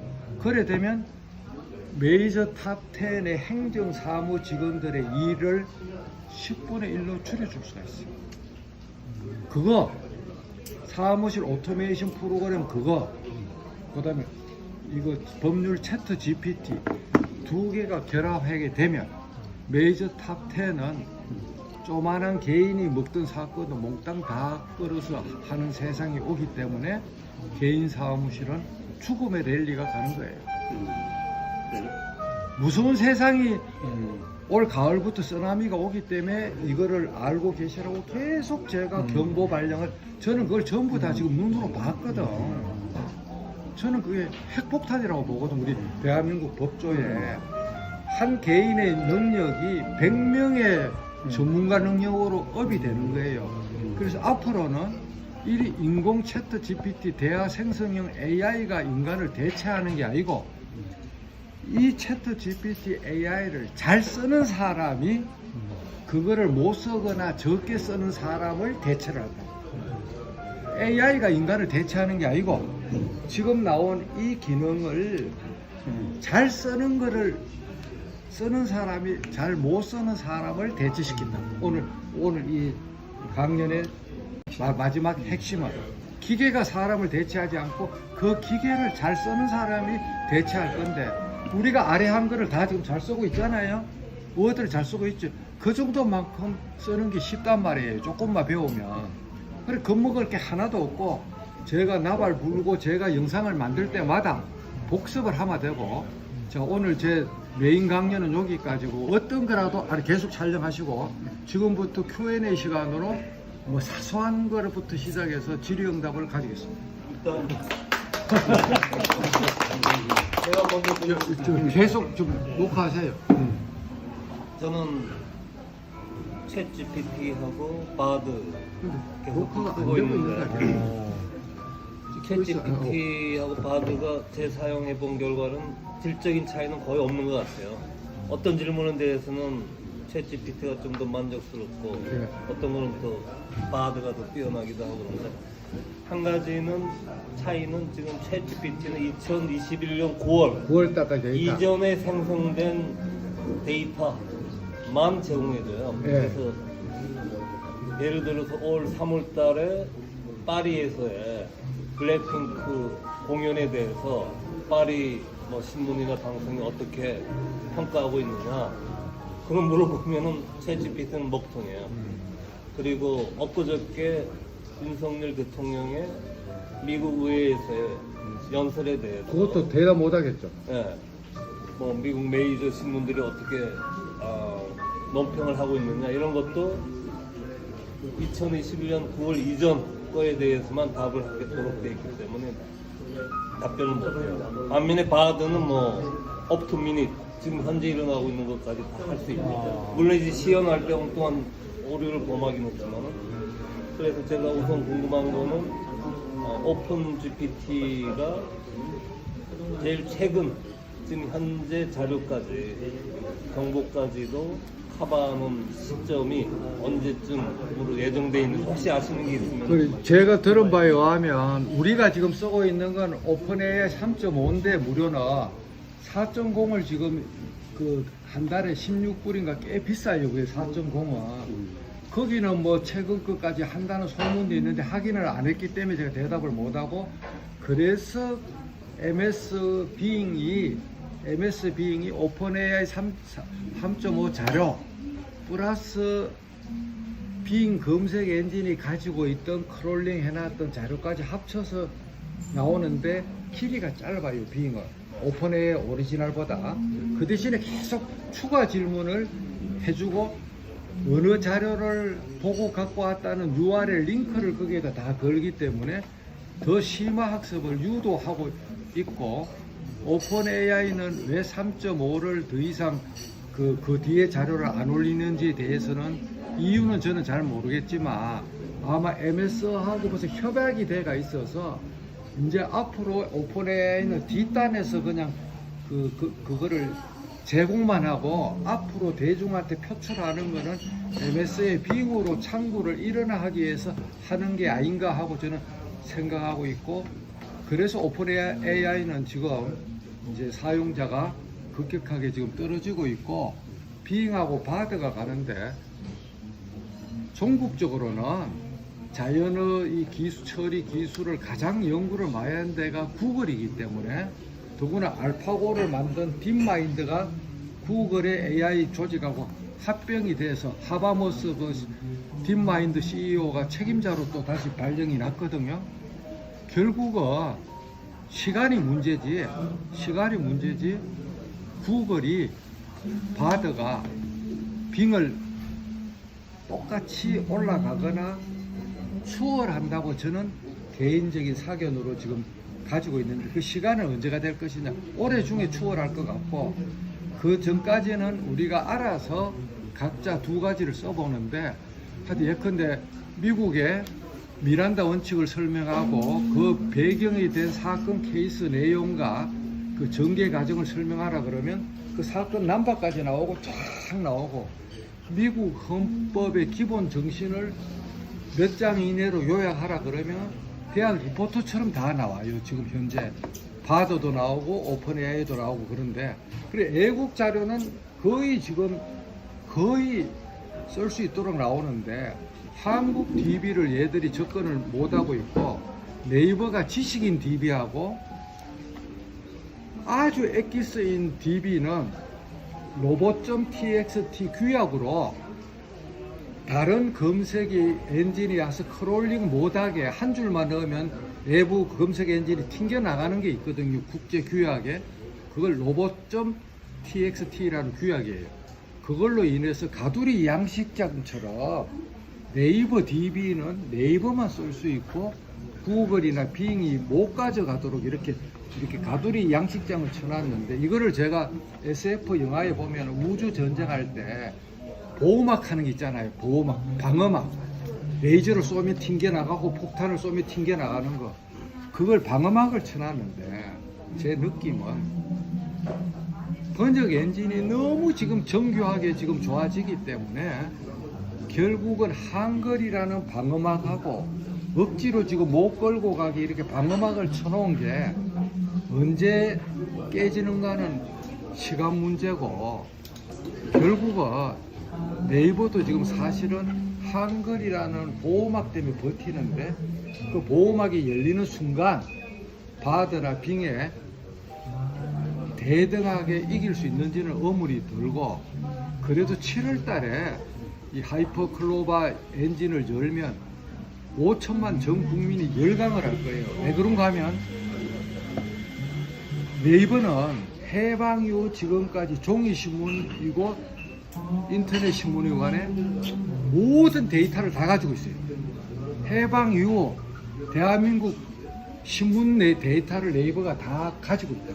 그래 되면 메이저 탑10의 행정사무 직원들의 일을 10분의 1로 줄여줄 수가 있어요. 그거 사무실 오토메이션 프로그램 그거 그 다음에 이거 법률 채트 GPT 두 개가 결합하게 되면 메이저 탑10은 조만한 개인이 먹던 사건도 몽땅 다 끌어서 하는 세상이 오기 때문에 개인 사무실은 죽음의 랠리가 가는 거예요. 무서운 세상이 올 가을부터 쓰나미가 오기 때문에 이거를 알고 계시라고 계속 제가 경보 발령을 저는 그걸 전부 다 지금 눈으로 봤거든. 저는 그게 핵폭탄이라고 보거든. 우리 대한민국 법조에 한 개인의 능력이 100명의 전문가 능력으로 업이 되는 거예요. 그래서 앞으로는 이 인공 채트 GPT 대화 생성형 AI가 인간을 대체하는 게 아니고 이 채트 GPT AI를 잘 쓰는 사람이 그거를 못 쓰거나 적게 쓰는 사람을 대체를 한다. AI가 인간을 대체하는 게 아니고 지금 나온 이 기능을 잘 쓰는 거를 쓰는 사람이 잘 못 쓰는 사람을 대체시킨다. 오늘 이 강연의 마지막 핵심은 기계가 사람을 대체하지 않고 그 기계를 잘 쓰는 사람이 대체할 건데 우리가 아래 한글을 다 지금 잘 쓰고 있잖아요. 워드를 잘 쓰고 있죠. 그 정도만큼 쓰는 게 쉽단 말이에요. 조금만 배우면. 그래 겁먹을 게 하나도 없고 제가 나발 불고 제가 영상을 만들 때마다 복습을 하면 되고 자 오늘 제 메인 강연은 여기까지고 어떤 거라도 계속 촬영하시고 지금부터 Q&A 시간으로 뭐 사소한 거부터 시작해서 질의응답을 가지겠습니다. 제가 계속 좀 녹화하세요. 저는 챗 GPT하고 바드 계속 녹화가 안 쓰고 되고 있는 거 있는데 아니에요? 챗 GPT하고 바드가 제 사용해 본 결과는 질적인 차이는 거의 없는 것 같아요. 어떤 질문에 대해서는 챗 GPT가 좀 더 만족스럽고 네. 어떤 거는 또 바드가 더 뛰어나기도 하고 그런데 한 가지는 차이는 지금 챗 GPT는 2021년 9월 9월달까지 돼 있다. 이전에 생성된 데이터만 제공해줘요. 예. 그래서 예를 들어서 올 3월 달에 파리에서의 블랙핑크 공연에 대해서 파리 뭐 신문이나 방송이 어떻게 평가하고 있느냐 그런 물어보면은 챗GPT는 먹통이에요. 그리고 엊그저께 윤석열 대통령의 미국 의회에서의 연설에 대해서 그것도 대답 못하겠죠. 예, 뭐 미국 메이저 신문들이 어떻게 논평을 하고 있느냐 이런 것도 2021년 9월 이전 거에 대해서만 답을 하겠도록 되어 있기 때문에 답변을 못해요. 반면에 바드는 뭐 up to minute 지금 현재 일어나고 있는 것까지 다 할 수 있죠. 물론 이제 시연할 경우 또한 오류를 범하긴 했지만은 그래서 제가 우선 궁금한 거는 오픈 GPT가 제일 최근 지금 현재 자료까지 정보까지도 커버하는 시점이 언제쯤으로 예정돼 있는지 혹시 아시는 게 있으면 제가 들은 바에 의하면 우리가 지금 쓰고 있는 건 오픈AI 3.5인데 무료는 4.0을 지금 그 한 달에 16불인가 꽤 비싸요. 그게 4.0은. 거기는 뭐 최근 것까지 한다는 소문도 있는데 확인을 안 했기 때문에 제가 대답을 못하고, 그래서 MS 빙이 오픈AI 3.5 자료 플러스 빙 검색 엔진이 가지고 있던 크롤링 해놨던 자료까지 합쳐서 나오는데 길이가 짧아요. 빙은 오픈AI 오리지널보다. 그 대신에 계속 추가 질문을 해주고 어느 자료를 보고 갖고 왔다는 URL 링크를 거기에다 다 걸기 때문에 더 심화 학습을 유도하고 있고, 오픈AI는 왜 3.5를 더 이상 그 뒤에 자료를 안 올리는지에 대해서는 이유는 저는 잘 모르겠지만 아마 MS하고 벌써 협약이 돼가 있어서 이제 앞으로 오픈AI는 뒷단에서 그냥 그거를 제공만 하고 앞으로 대중한테 표출하는 거는 MS의 빙으로 창구를 일어나기 위해서 하는 게 아닌가 하고 저는 생각하고 있고, 그래서 오픈AI는 지금 이제 사용자가 급격하게 지금 떨어지고 있고, 빙하고 바드가 가는데 전국적으로는 자연의 이 처리 기술을 가장 연구를 많이 한 데가 구글이기 때문에, 더구나 알파고를 만든 딥마인드가 구글의 AI 조직하고 합병이 돼서 하바모스 그 딥마인드 CEO가 책임자로 또 다시 발령이 났거든요. 결국은 시간이 문제지 구글이 바드가 빙을 똑같이 올라가거나 추월한다고 저는 개인적인 사견으로 지금 가지고 있는데, 그 시간은 언제가 될 것이냐, 올해 중에 추월할 것 같고, 그 전까지는 우리가 알아서 각자 두 가지를 써보는데, 하여튼 예컨대 미국의 미란다 원칙을 설명하고 그 배경이 된 사건 케이스 내용과 그 전개 과정을 설명하라 그러면 그 사건 넘버까지 나오고 쫙 나오고, 미국 헌법의 기본 정신을 몇 장 이내로 요약하라 그러면 대학 리포트처럼 다 나와요. 지금 현재 바드도 나오고 오픈AI도 나오고. 그런데 그래 애국 자료는 거의 쓸 수 있도록 나오는데, 한국 DB를 얘들이 접근을 못하고 있고, 네이버가 지식인 DB하고 아주 엑기스인 DB는 로봇.txt 규약으로 다른 검색이 엔진이 와서 크롤링 못하게 한 줄만 넣으면 내부 검색 엔진이 튕겨 나가는 게 있거든요. 국제 규약에. 그걸 로봇.txt라는 규약이에요. 그걸로 인해서 가두리 양식장처럼 네이버 DB는 네이버만 쓸 수 있고 구글이나 빙이 못 가져가도록 이렇게 가두리 양식장을 쳐놨는데, 이거를 제가 SF 영화에 보면 우주 전쟁할 때 보호막 하는 게 있잖아요. 보호막, 방어막. 레이저를 쏘면 튕겨나가고 폭탄을 쏘면 튕겨나가는 거. 그걸 방어막을 쳐놨는데, 제 느낌은 번역 엔진이 너무 지금 정교하게 지금 좋아지기 때문에 결국은 한글이라는 방어막하고 억지로 지금 못 걸고 가게 이렇게 방어막을 쳐놓은 게, 언제 깨지는가는 시간 문제고, 결국은 네이버도 지금 사실은 한글이라는 보호막 때문에 버티는데 그 보호막이 열리는 순간 바드나 빙에 대등하게 이길 수 있는지는 의문이 들고, 그래도 7월 달에 이 하이퍼 클로바 엔진을 열면 5천만 전 국민이 열광을 할 거예요. 왜 그런가 하면 네이버는 해방 이후 지금까지 종이신문이고 인터넷 신문이고 간에 모든 데이터를 다 가지고 있어요. 해방 이후 대한민국 신문 내 데이터를 네이버가 다 가지고 있다.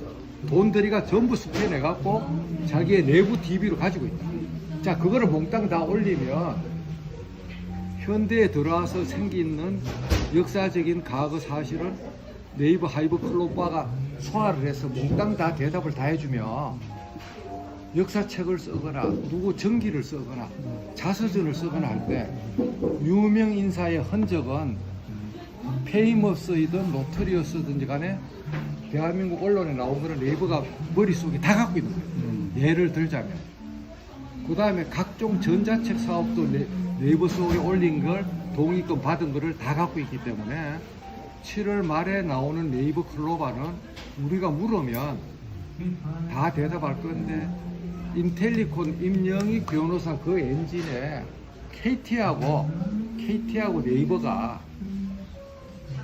돈들이가 전부 스캔해갖고 자기의 내부 DB로 가지고 있다. 자, 그거를 몽땅 다 올리면 현대에 들어와서 생기는 역사적인 과거 사실은 네이버 하이브 클로바가 소화를 해서 몽땅 다 대답을 다 해주면 역사책을 쓰거나 누구 전기를 쓰거나 자서전을 쓰거나 할 때 유명 인사의 흔적은 페이머스이든 노트리어스든지 간에 대한민국 언론에 나온 거는 네이버가 머릿속에 다 갖고 있는 거예요. 예를 들자면 그 다음에 각종 전자책 사업도 네이버 속에 올린 걸 동의권 받은 거를 다 갖고 있기 때문에 7월 말에 나오는 네이버 클로바는 우리가 물으면 다 대답할 건데, 인텔리콘 임영익 변호사 그 엔진에 KT하고 네이버가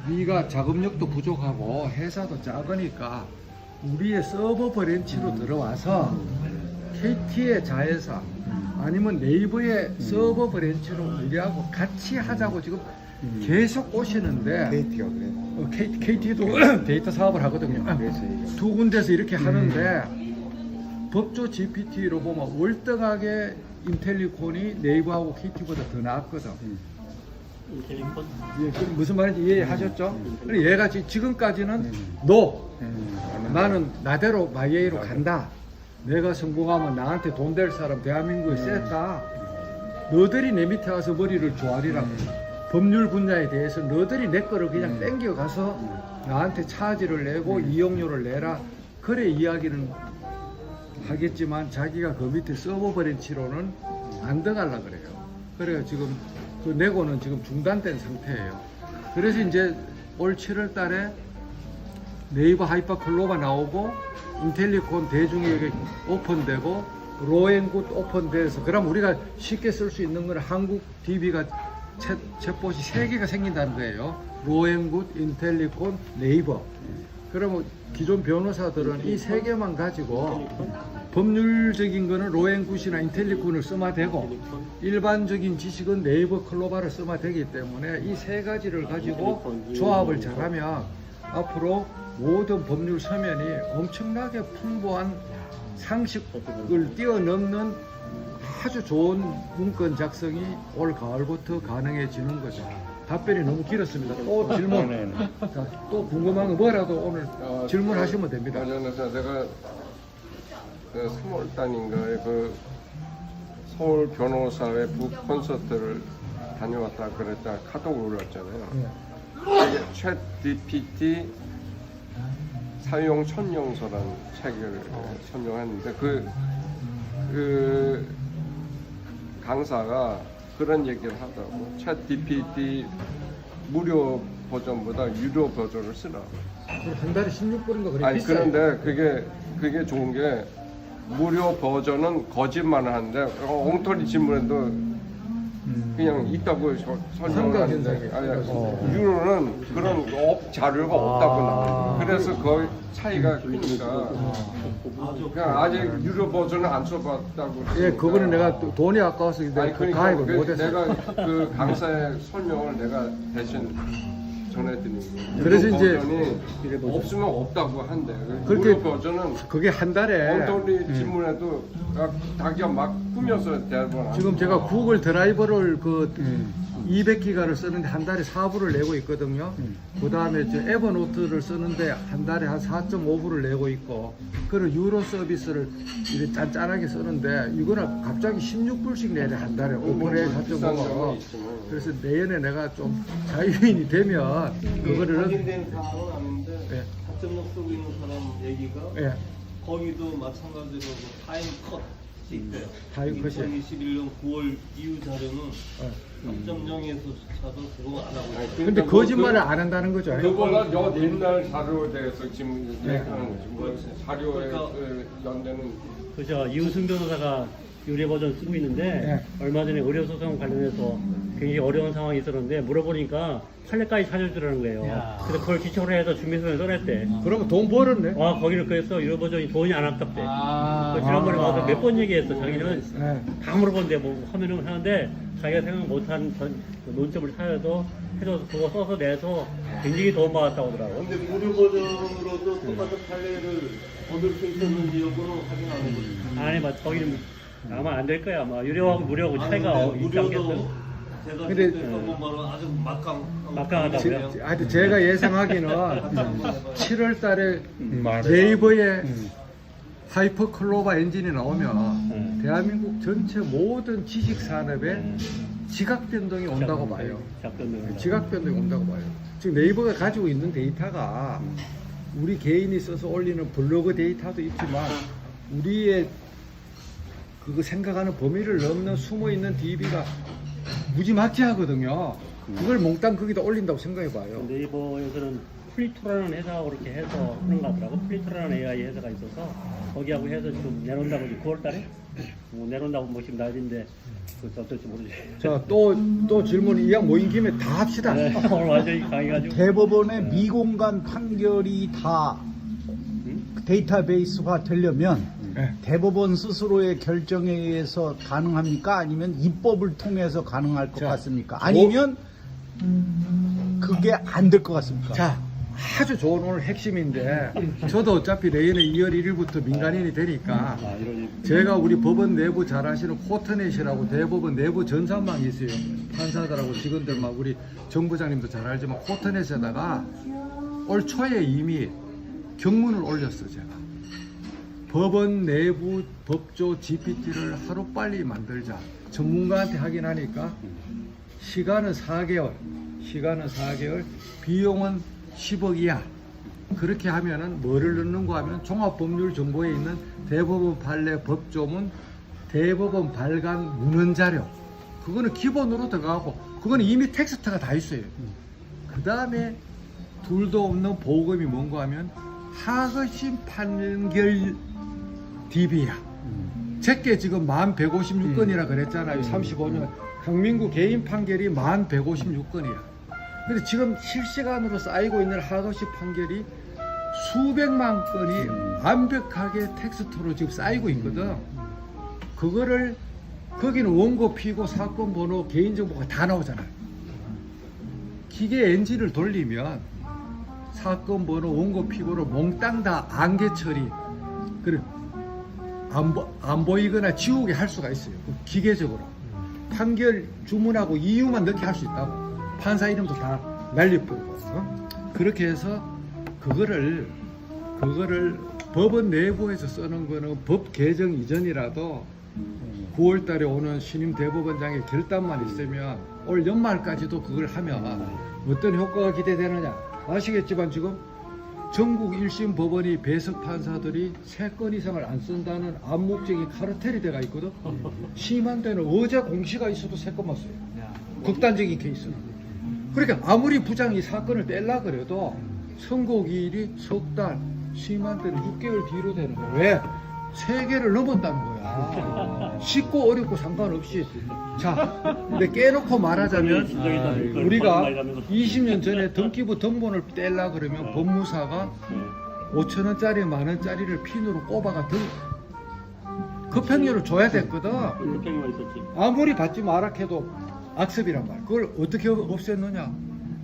우리가 자금력도 부족하고 회사도 작으니까 우리의 서버 브랜치로 들어와서 KT의 자회사 아니면 네이버의 서버 브랜치로 우리하고 같이 하자고 지금 계속 오시는데, KT가 그래. KT도 데이터 사업을 하거든요. 그래서 이게 두 군데서 이렇게 하는데 법조 GPT로 보면 월등하게 인텔리콘이 네이버하고 KT보다 더 나았거든. 텔레폰? 예, 그 무슨 말인지 이해하셨죠? 그리고 얘가 지금까지는 NO, 나는 나대로 마이웨이로 간다. 내가 성공하면 나한테 돈 될 사람 대한민국에 셌다. 너들이 내 밑에 와서 머리를 조아리라고. 법률 분야에 대해서 너들이 내 거를 그냥 땡겨가서 나한테 차지를 내고 이용료를 내라. 그래 이야기는 하겠지만 자기가 그 밑에 서버 브랜치로는 안 들어가려고 그래요. 그래요. 지금 그 내고는 지금 중단된 상태예요. 그래서 이제 올 7월 달에 네이버 하이퍼 클로바 나오고 인텔리콘 대중에게 오픈되고 로앤굿 오픈돼서, 그럼 우리가 쉽게 쓸 수 있는 건 한국 DB가 챗봇이 3개가 생긴다는 거예요. 로앤굿, 인텔리콘, 네이버. 그러면 기존 변호사들은 이 3개만 가지고 법률적인 거는 로앤굿이나 인텔리콘을 쓰면 되고 일반적인 지식은 네이버 클로바를 쓰면 되기 때문에 이 3가지를 가지고 조합을 잘하면 앞으로 모든 법률 서면이 엄청나게 풍부한 상식을 뛰어넘는 아주 좋은 문건 작성이 올 가을부터 가능해지는 거죠. 답변이 너무 길었습니다. 또 질문, 자, 또 궁금한 거 뭐라도 오늘 질문하시면 됩니다. 그래서 내가 그 3월 달인가에 그 서울 변호사회 북 콘서트를 다녀왔다 그랬다 카톡을 올렸잖아요. 이게 챗 GPT 사용 천명서라는 책을 설명했는데 그 강사가 그런 얘기를 하더라고. 챗 GPT 무료 버전보다 유료 버전을 쓰라고. 한 달에 16불인가 그래. 아니 비싸요. 그런데 그게 좋은 게 무료 버전은 거짓말을 하는데 엉터리 질문에도 그냥 있다고 설명을 하는데 유료는 그런 자료가 없다고 나와요. 그래서 그 차이가 크니까 그냥 아직 유료 버전을 안 써봤다고. 예, 그거는 내가 또 돈이 아까워서 아니 그러니까 가입을 못했어. 내가 그 강사의 설명을 내가 대신 전해드린 거예요. 그래서 유료 이제 버전이 없으면 없다고 한대. 그렇게 무료 버전은 그게 한 달에 엉터리 질문에도 자기가 막 꾸며서 대답을 지금 제가 구글 드라이버를 그 200기가를 쓰는데 한 달에 4불을 내고 있거든요. 그 다음에 저 에버노트를 쓰는데 한 달에 한 4.5불을 내고 있고, 그리고 유로 서비스를 이렇게 짠짠하게 쓰는데 이거는 갑자기 16불씩 내래 한 달에 5%에 비싼 점은 4.5. 있지만. 그래서 내년에 내가 좀 자유인이 되면 그거를 확인된 사항은 아닌데 예. 가점력 쓰고 있는 사람 얘기가 예. 거기도 마찬가지로 타임 컷 있대요. 타이컷이. 2021년 9월 이후 자료는 어. 3.0에서 차도 그거 안 하고 있어요. 근데 거짓말을 안 한다는 거죠. 그거가 저 옛날 자료에 대해서 지금 네. 얘기하는 거지. 뭐 자료에 연대는 그죠. 이우승 변호사가 유료 버전 쓰고 있는데 네. 얼마 전에 의료소송 관련해서 굉장히 어려운 상황이 있었는데 물어보니까 판례까지 찾아주라는 거예요. 그래서 그걸 기초로 해서 준비서에 써냈대. 그러면 돈 벌었네. 아 거기는 그래서 유료 버전이 돈이 안 아깝대. 그 지난번에 와서 몇 번 얘기했어. 자기는 네. 다 물어본대 뭐 하면은 하는데 자기가 생각 못한 논점을 찾아도 해줘서 그거 써서 내서 굉장히 도움받았다고 하더라고. 근데 무료 버전으로도 똑같은 판례를 얻을 수 있었는지 여부는 확인 안 해보셨어요. 아니 맞 거기는 아마 안 될 거야. 아마 유료하고 무료하고 차이가 있지 않겠어? 무료도 제가 근데- 했던 것만은 아주 막강하다고요? 하여튼 제가 예상하기는 7월 달에 네이버에 하이퍼클로바 엔진이 나오면 대한민국 전체 모든 지식 산업에 지각 변동이 온다고 봐요. 지각 변동이 온다고 봐요. 지금 네이버가 가지고 있는 데이터가 우리 개인이 써서 올리는 블로그 데이터도 있지만 우리의 그거 생각하는 범위를 넘는 숨어 있는 DB가 무지막지하거든요. 그걸 몽땅 거기다 올린다고 생각해 봐요. 네이버에서는 플리토라는 회사하고 그렇게 해서 하는 거 같더라고. 플리토라는 AI 회사가 있어서 거기하고 해서 좀 내놓는다고 지금 9월 달에 내놓는다고 뭐 지금 난리인데 그래서 어떨지 모르지. 자, 또 질문 이왕 모인 김에 다 합시다. 네, 오늘 완전히 강해가지고. 대법원의 미공간 판결이 다 데이터베이스화 되려면 네. 대법원 스스로의 결정에 의해서 가능합니까? 아니면 입법을 통해서 가능할 것 자, 같습니까? 아니면 그게 안 될 것 같습니까? 자, 아주 좋은 오늘 핵심인데 저도 어차피 내년에 2월 1일부터 민간인이 되니까 제가 우리 법원 내부 잘 아시는 코트넷이라고 대법원 내부 전산망이 있어요. 판사들하고 직원들만 우리 정부장님도 잘 알지만 코트넷에다가 올 초에 이미 경문을 올렸어 제가. 법원 내부 법조 GPT를 하루빨리 만들자. 전문가한테 하긴 하니까 시간은 4개월, 비용은 10억 이하. 그렇게 하면은 뭐를 넣는가 하면 종합법률정보에 있는 대법원 판례 법조문, 대법원 발간 문헌 자료. 그거는 기본으로 들어가고, 그거는 이미 텍스트가 다 있어요. 그 다음에 둘도 없는 보금이 뭔가 하면 하급심 판결 DB야. 제게 지금 1156건이라 그랬잖아요. 35년. 강민구 개인 판결이 1156건이야. 근데 지금 실시간으로 쌓이고 있는 하급심 판결이 수백만 건이 완벽하게 텍스트로 지금 쌓이고 있거든. 그거를 거기는 원고, 피고, 사건 번호, 개인정보가 다 나오잖아요. 기계 엔진을 돌리면 사건 번호, 원고, 피고를 몽땅 다 안개 처리, 그래 안 보이거나 지우게 할 수가 있어요. 기계적으로 판결 주문하고 이유만 넣게 할 수 있다고. 판사 이름도 다 날려버리고 그렇게 해서 그거를 법원 내부에서 쓰는 거는 법 개정 이전이라도 9월 달에 오는 신임 대법원장의 결단만 있으면 올 연말까지도 그걸 하면 어떤 효과가 기대되느냐 아시겠지만 지금 전국 1심 법원이 배석 판사들이 3건 이상을 안 쓴다는 암묵적인 카르텔이 돼가 있거든. 심한 데는 어제 공시가 있어도 3건만 써요. 극단적인 케이스는. 그러니까 아무리 부장이 사건을 떼려 그래도 선고기일이 석 달, 심한 때는 6개월 뒤로 되는 거야. 왜? 3개를 넘었다는 거야. 쉽고 어렵고 상관없이. 자, 근데 깨놓고 말하자면 우리가 20년 전에 등기부 등본을 떼려 그러면 법무사가 5,000원짜리, 10,000원짜리를 핀으로 꼽아가 급행료를 줘야 됐거든. 급행료가 있었지. 아무리 받지 마라 해도 악습이란 말. 그걸 어떻게 없앴느냐?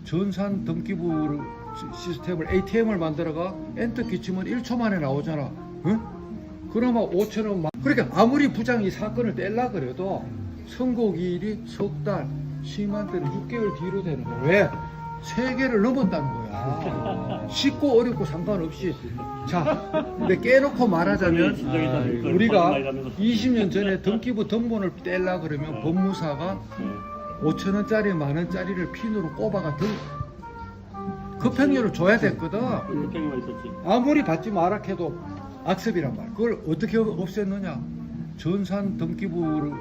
전산 등기부 시스템을 ATM을 만들어가 엔터 끼치면 1초 만에 나오잖아. 응? 그러면 5,000원. 그러니까 아무리 부장이 사건을 떼려 그래도 선고기일이 석 달, 심한 때는 6개월 뒤로 되는 거야. 왜? 3개를 넘었다는 거야. 쉽고 어렵고 상관없이. 자, 근데 깨놓고 말하자면 우리가 20년 전에 등기부 등본을 떼려 그러면 법무사가 5,000원짜리, 10,000원짜리를 핀으로 꼽아가 급행료를 줘야 됐거든. 급행료가 있었지. 아무리 받지 마라 해도 악습이란 말. 그걸 어떻게 없앴느냐? 전산 등기부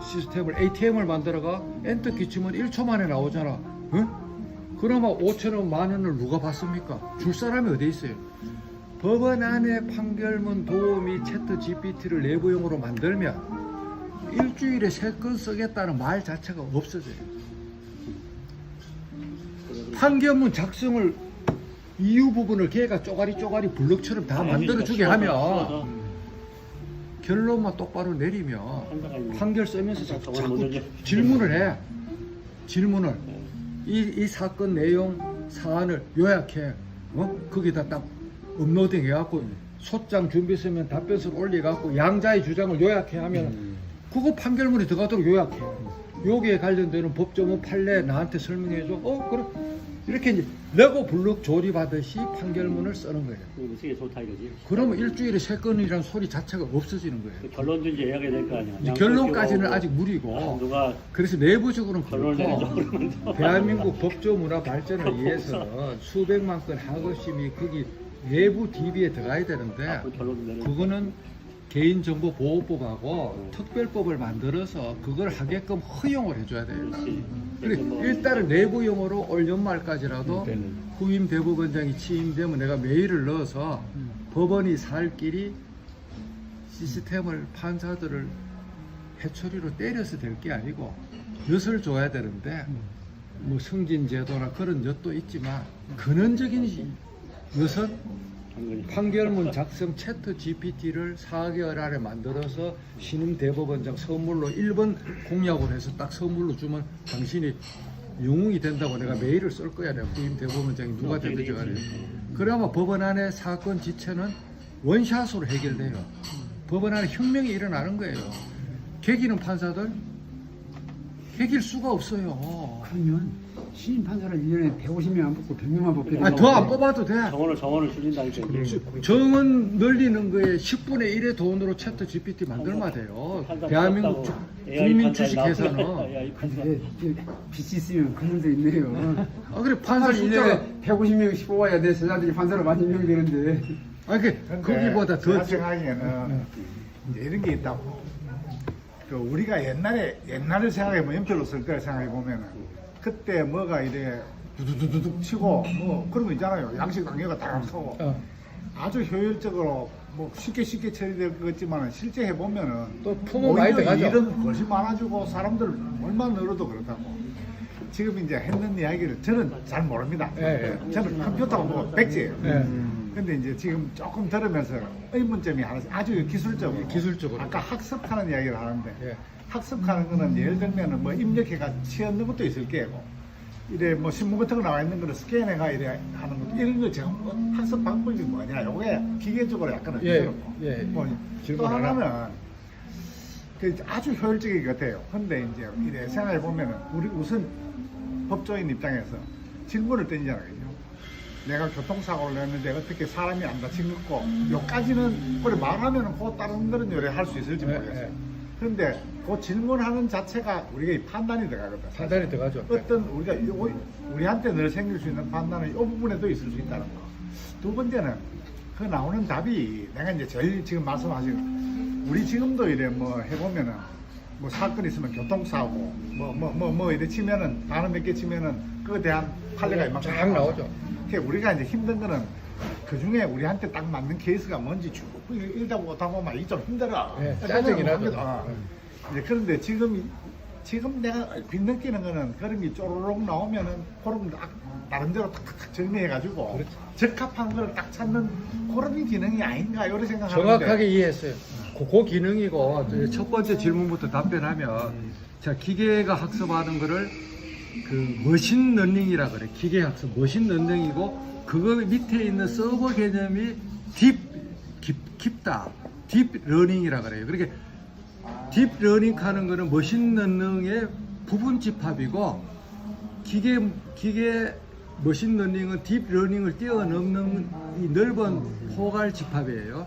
시스템을 ATM을 만들어가 엔터 키치면 1초 만에 나오잖아. 응? 그러면 5천원 만원을 누가 받습니까? 줄 사람이 어디 있어요? 법원 안에 판결문 도우미 채트 GPT를 내부용으로 만들면 일주일에 3건 쓰겠다는 말 자체가 없어져요. 판결문 작성을 이유 부분을 걔가 쪼가리 블럭처럼 다 만들어주게 하면 결론만 똑바로 내리면 판결 쓰면서 자꾸 질문을 해. 질문을 이 사건 내용 사안을 요약해. 거기다 딱 업로딩 해갖고 소장 준비 쓰면 답변서를 올려갖고 양자의 주장을 요약해 하면 그거 판결문에 들어가도록 요약해. 여기에 관련되는 법조문 판례 나한테 설명해줘. 그래. 이렇게 이제 레고 블록 조립하듯이 판결문을 쓰는 거예요. 되게 좋다 이거지. 그러면 일주일에 3건이라는 소리 자체가 없어지는 거예요. 그 결론도 이제 이야기해야 될 거 아니야. 이제 결론까지는 아직 무리고. 누가 그래서 내부적으로는 결론을 내줘 그렇고 그러면 또 대한민국 법조 문화 발전을 위해서 수백만 건 학업심이 거기 내부 DB에 들어가야 되는데 결론 내려. 그거는 개인정보보호법하고 특별법을 만들어서 그걸 하게끔 허용을 해줘야 돼요. 그래, 일단은 내부용어로 올 연말까지라도 후임 대법원장이 취임되면 내가 메일을 넣어서 법원이 살 길이 시스템을 판사들을 해초리로 때려서 될 게 아니고 엿을 줘야 되는데 뭐 승진제도나 그런 엿도 있지만 근원적인 엿은 판결문 작성 채트 GPT를 4개월 안에 만들어서 신임 대법원장 선물로 1번 공약으로 해서 딱 선물로 주면 당신이 영웅이 된다고 내가 메일을 쓸 거야. 내가 후임 대법원장이 누가 되든지 간에. 그러면 법원 안에 사건 지체는 원샷으로 해결돼요. 법원 안에 혁명이 일어나는 거예요. 개기는 판사들 개길 수가 없어요. 그러면 신임 판사를 1년에 150명 안 뽑고 100명만 뽑게 되면 더 안 뽑아도 돼. 정원을 줄인다니까. 정원 늘리는 거에 10분의 1의 돈으로 채트 GPT 만들면 돼요. 대한민국 국민 주식회사는. 근데 빚이 있으면 그놈도 있네요. 그래 판사 숫자가 150명씩 뽑아야 돼. 제자들이 판사로 많이 임명되는데. 거기보다 더 제가 생각하기에는 이제 이런 게 있다고. 그 우리가 옛날을 생각해보면 연표로 쓸 때를 생각해보면은 그때 뭐가 이래 두두두둑 치고 뭐 그런 거 있잖아요. 양식 관계가 다 서고 아주 효율적으로 뭐 쉽게 처리될 것 같지만 실제 해보면은 또 품은 많이 들어가죠. 일은 것이 많아지고 사람들 얼마 늘어도 그렇다고. 지금 이제 했는 이야기를 저는 잘 모릅니다. 예. 저는 컴퓨터가 뭐 백지예요. 근데 이제 지금 조금 들으면서 의문점이 하나 아주 기술적으로 아까 학습하는 이야기를 하는데 학습하는 거는 예를 들면은 뭐 입력해가 치었는 것도 있을 게고 이래 뭐 신문 같은 거 나와 있는 거를 스캔해가 이래 하는 것도 이런 거 제가 뭐 학습 방법이 뭐냐 요게 기계적으로 약간은 힘들었고 또 하나는 그 아주 효율적인 것 같아요. 근데 이제 이래 생각해 보면은 우리 우선 법조인 입장에서 질문을 던지잖아요. 내가 교통사고를 냈는데 어떻게 사람이 안 다친 것고 요까지는 그래 말하면은 그 다른 거는 요래 할 수 있을지 모르겠어요. 그런데 그 질문하는 자체가 우리가 이 판단이 들어가거든. 판단이 들어가죠. 어떤 우리가 우리한테 늘 생길 수 있는 판단은 이 부분에도 있을 수 있다는 거. 두 번째는 그 나오는 답이 내가 이제 제일 지금 말씀하신 우리 지금도 이래 뭐 해보면은 뭐 사건 있으면 교통사고 뭐 이래 치면은 단어 몇 개 치면은 그거에 대한 판례가 이만큼 쫙 나오죠. 우리가 이제 힘든 거는 그 중에 우리한테 딱 맞는 케이스가 뭔지 쭉 읽다 보면 이게 좀 힘들어. 짜증이 나죠. 이제 그런데 지금 내가 빗느끼는 거는 그런 게 쪼르륵 나오면은 그런 거 나름대로 탁탁탁 정리해가지고 적합한 걸 딱 찾는 그런 기능이 아닌가 이런 생각하는데 정확하게 이해했어요. 그 기능이고 첫 번째 질문부터 답변하면 자 기계가 학습하는 거를 그 머신러닝이라 그래. 기계 학습 머신러닝이고 그거 밑에 있는 서버 개념이 깊다. 딥러닝이라 그래요. 그러니까 딥러닝 하는 거는 머신러닝의 부분 집합이고 기계 머신러닝은 딥러닝을 뛰어넘는 이 넓은 포괄 집합이에요.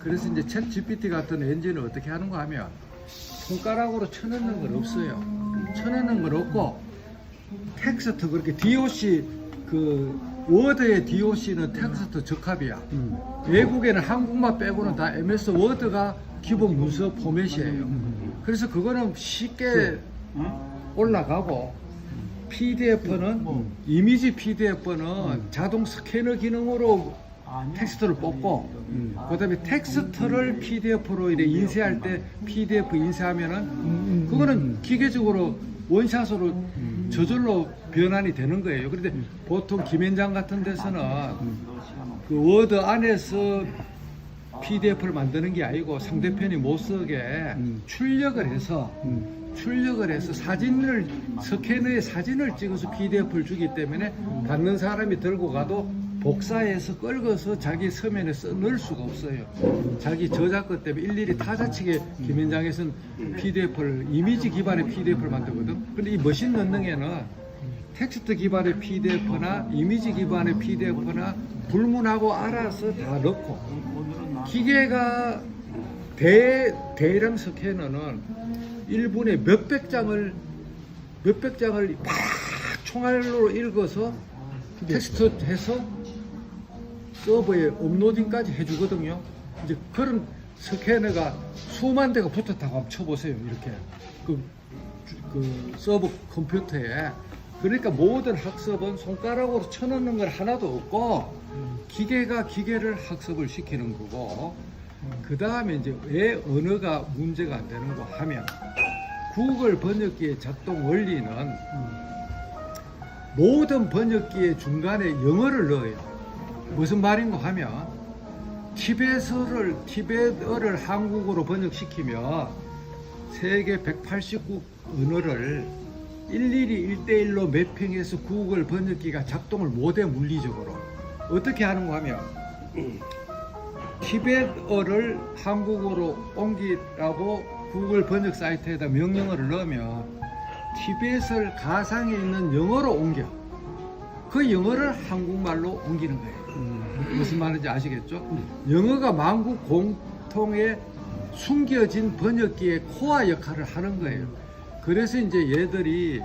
그래서 이제 챗 GPT 같은 엔진을 어떻게 하는가 하면 손가락으로 쳐넣는 건 없어요. 쳐넣는 건 없고 텍스트 그렇게 DOC 그 워드의 DOC는 텍스트 적합이야. 외국에는 한국만 빼고는 다 MS 워드가 기본 문서 포맷이에요. 그래서 그거는 쉽게 올라가고, PDF는 이미지 PDF는 자동 스캐너 기능으로 텍스트를 뽑고, 그다음에 텍스트를 PDF로 이렇게 인쇄할 때 PDF 인쇄하면은 그거는 기계적으로 원샷으로 저절로 변환이 되는 거예요. 그런데 보통 김현장 같은 데서는 그 워드 안에서 PDF를 만드는 게 아니고 상대편이 못 쓰게 출력을 해서 사진을 스캐너에 사진을 찍어서 PDF를 주기 때문에 받는 사람이 들고 가도 복사해서 끌고서 자기 서면에 넣을 수가 없어요. 자기 저작권 때문에 일일이 타자 측에 김현장에서는 PDF를 이미지 기반의 PDF를 만들거든. 근데 이 머신 런닝에는 텍스트 기반의 PDF나 이미지 기반의 PDF나 불문하고 알아서 다 넣고, 기계가 대량 스캐너는 1분에 몇백 장을 막 총알로 읽어서 텍스트해서 서버에 업로딩까지 해주거든요. 이제 그런 스캐너가 수만 대가 붙었다고 한번 쳐보세요. 이렇게 그 서버 컴퓨터에. 그러니까 모든 학습은 손가락으로 쳐넣는 건 하나도 없고 기계가 기계를 학습을 시키는 거고, 그 다음에 이제 왜 언어가 문제가 안 되는 거 하면, 구글 번역기의 작동 원리는 모든 번역기의 중간에 영어를 넣어요. 무슨 말인가 하면, 티베트어를 한국어로 번역시키면 세계 180국 언어를 일일이 1대1로 매핑해서 구글 번역기가 작동을 못해. 물리적으로 어떻게 하는가 하면, 티베트어를 한국어로 옮기라고 구글 번역 사이트에다 명령어를 넣으면 티베트를 가상에 있는 영어로 옮겨. 그 영어를 한국말로 옮기는 거예요. 무슨 말인지 아시겠죠? 영어가 만국 공통의 숨겨진 번역기의 코어 역할을 하는 거예요. 그래서 이제 얘들이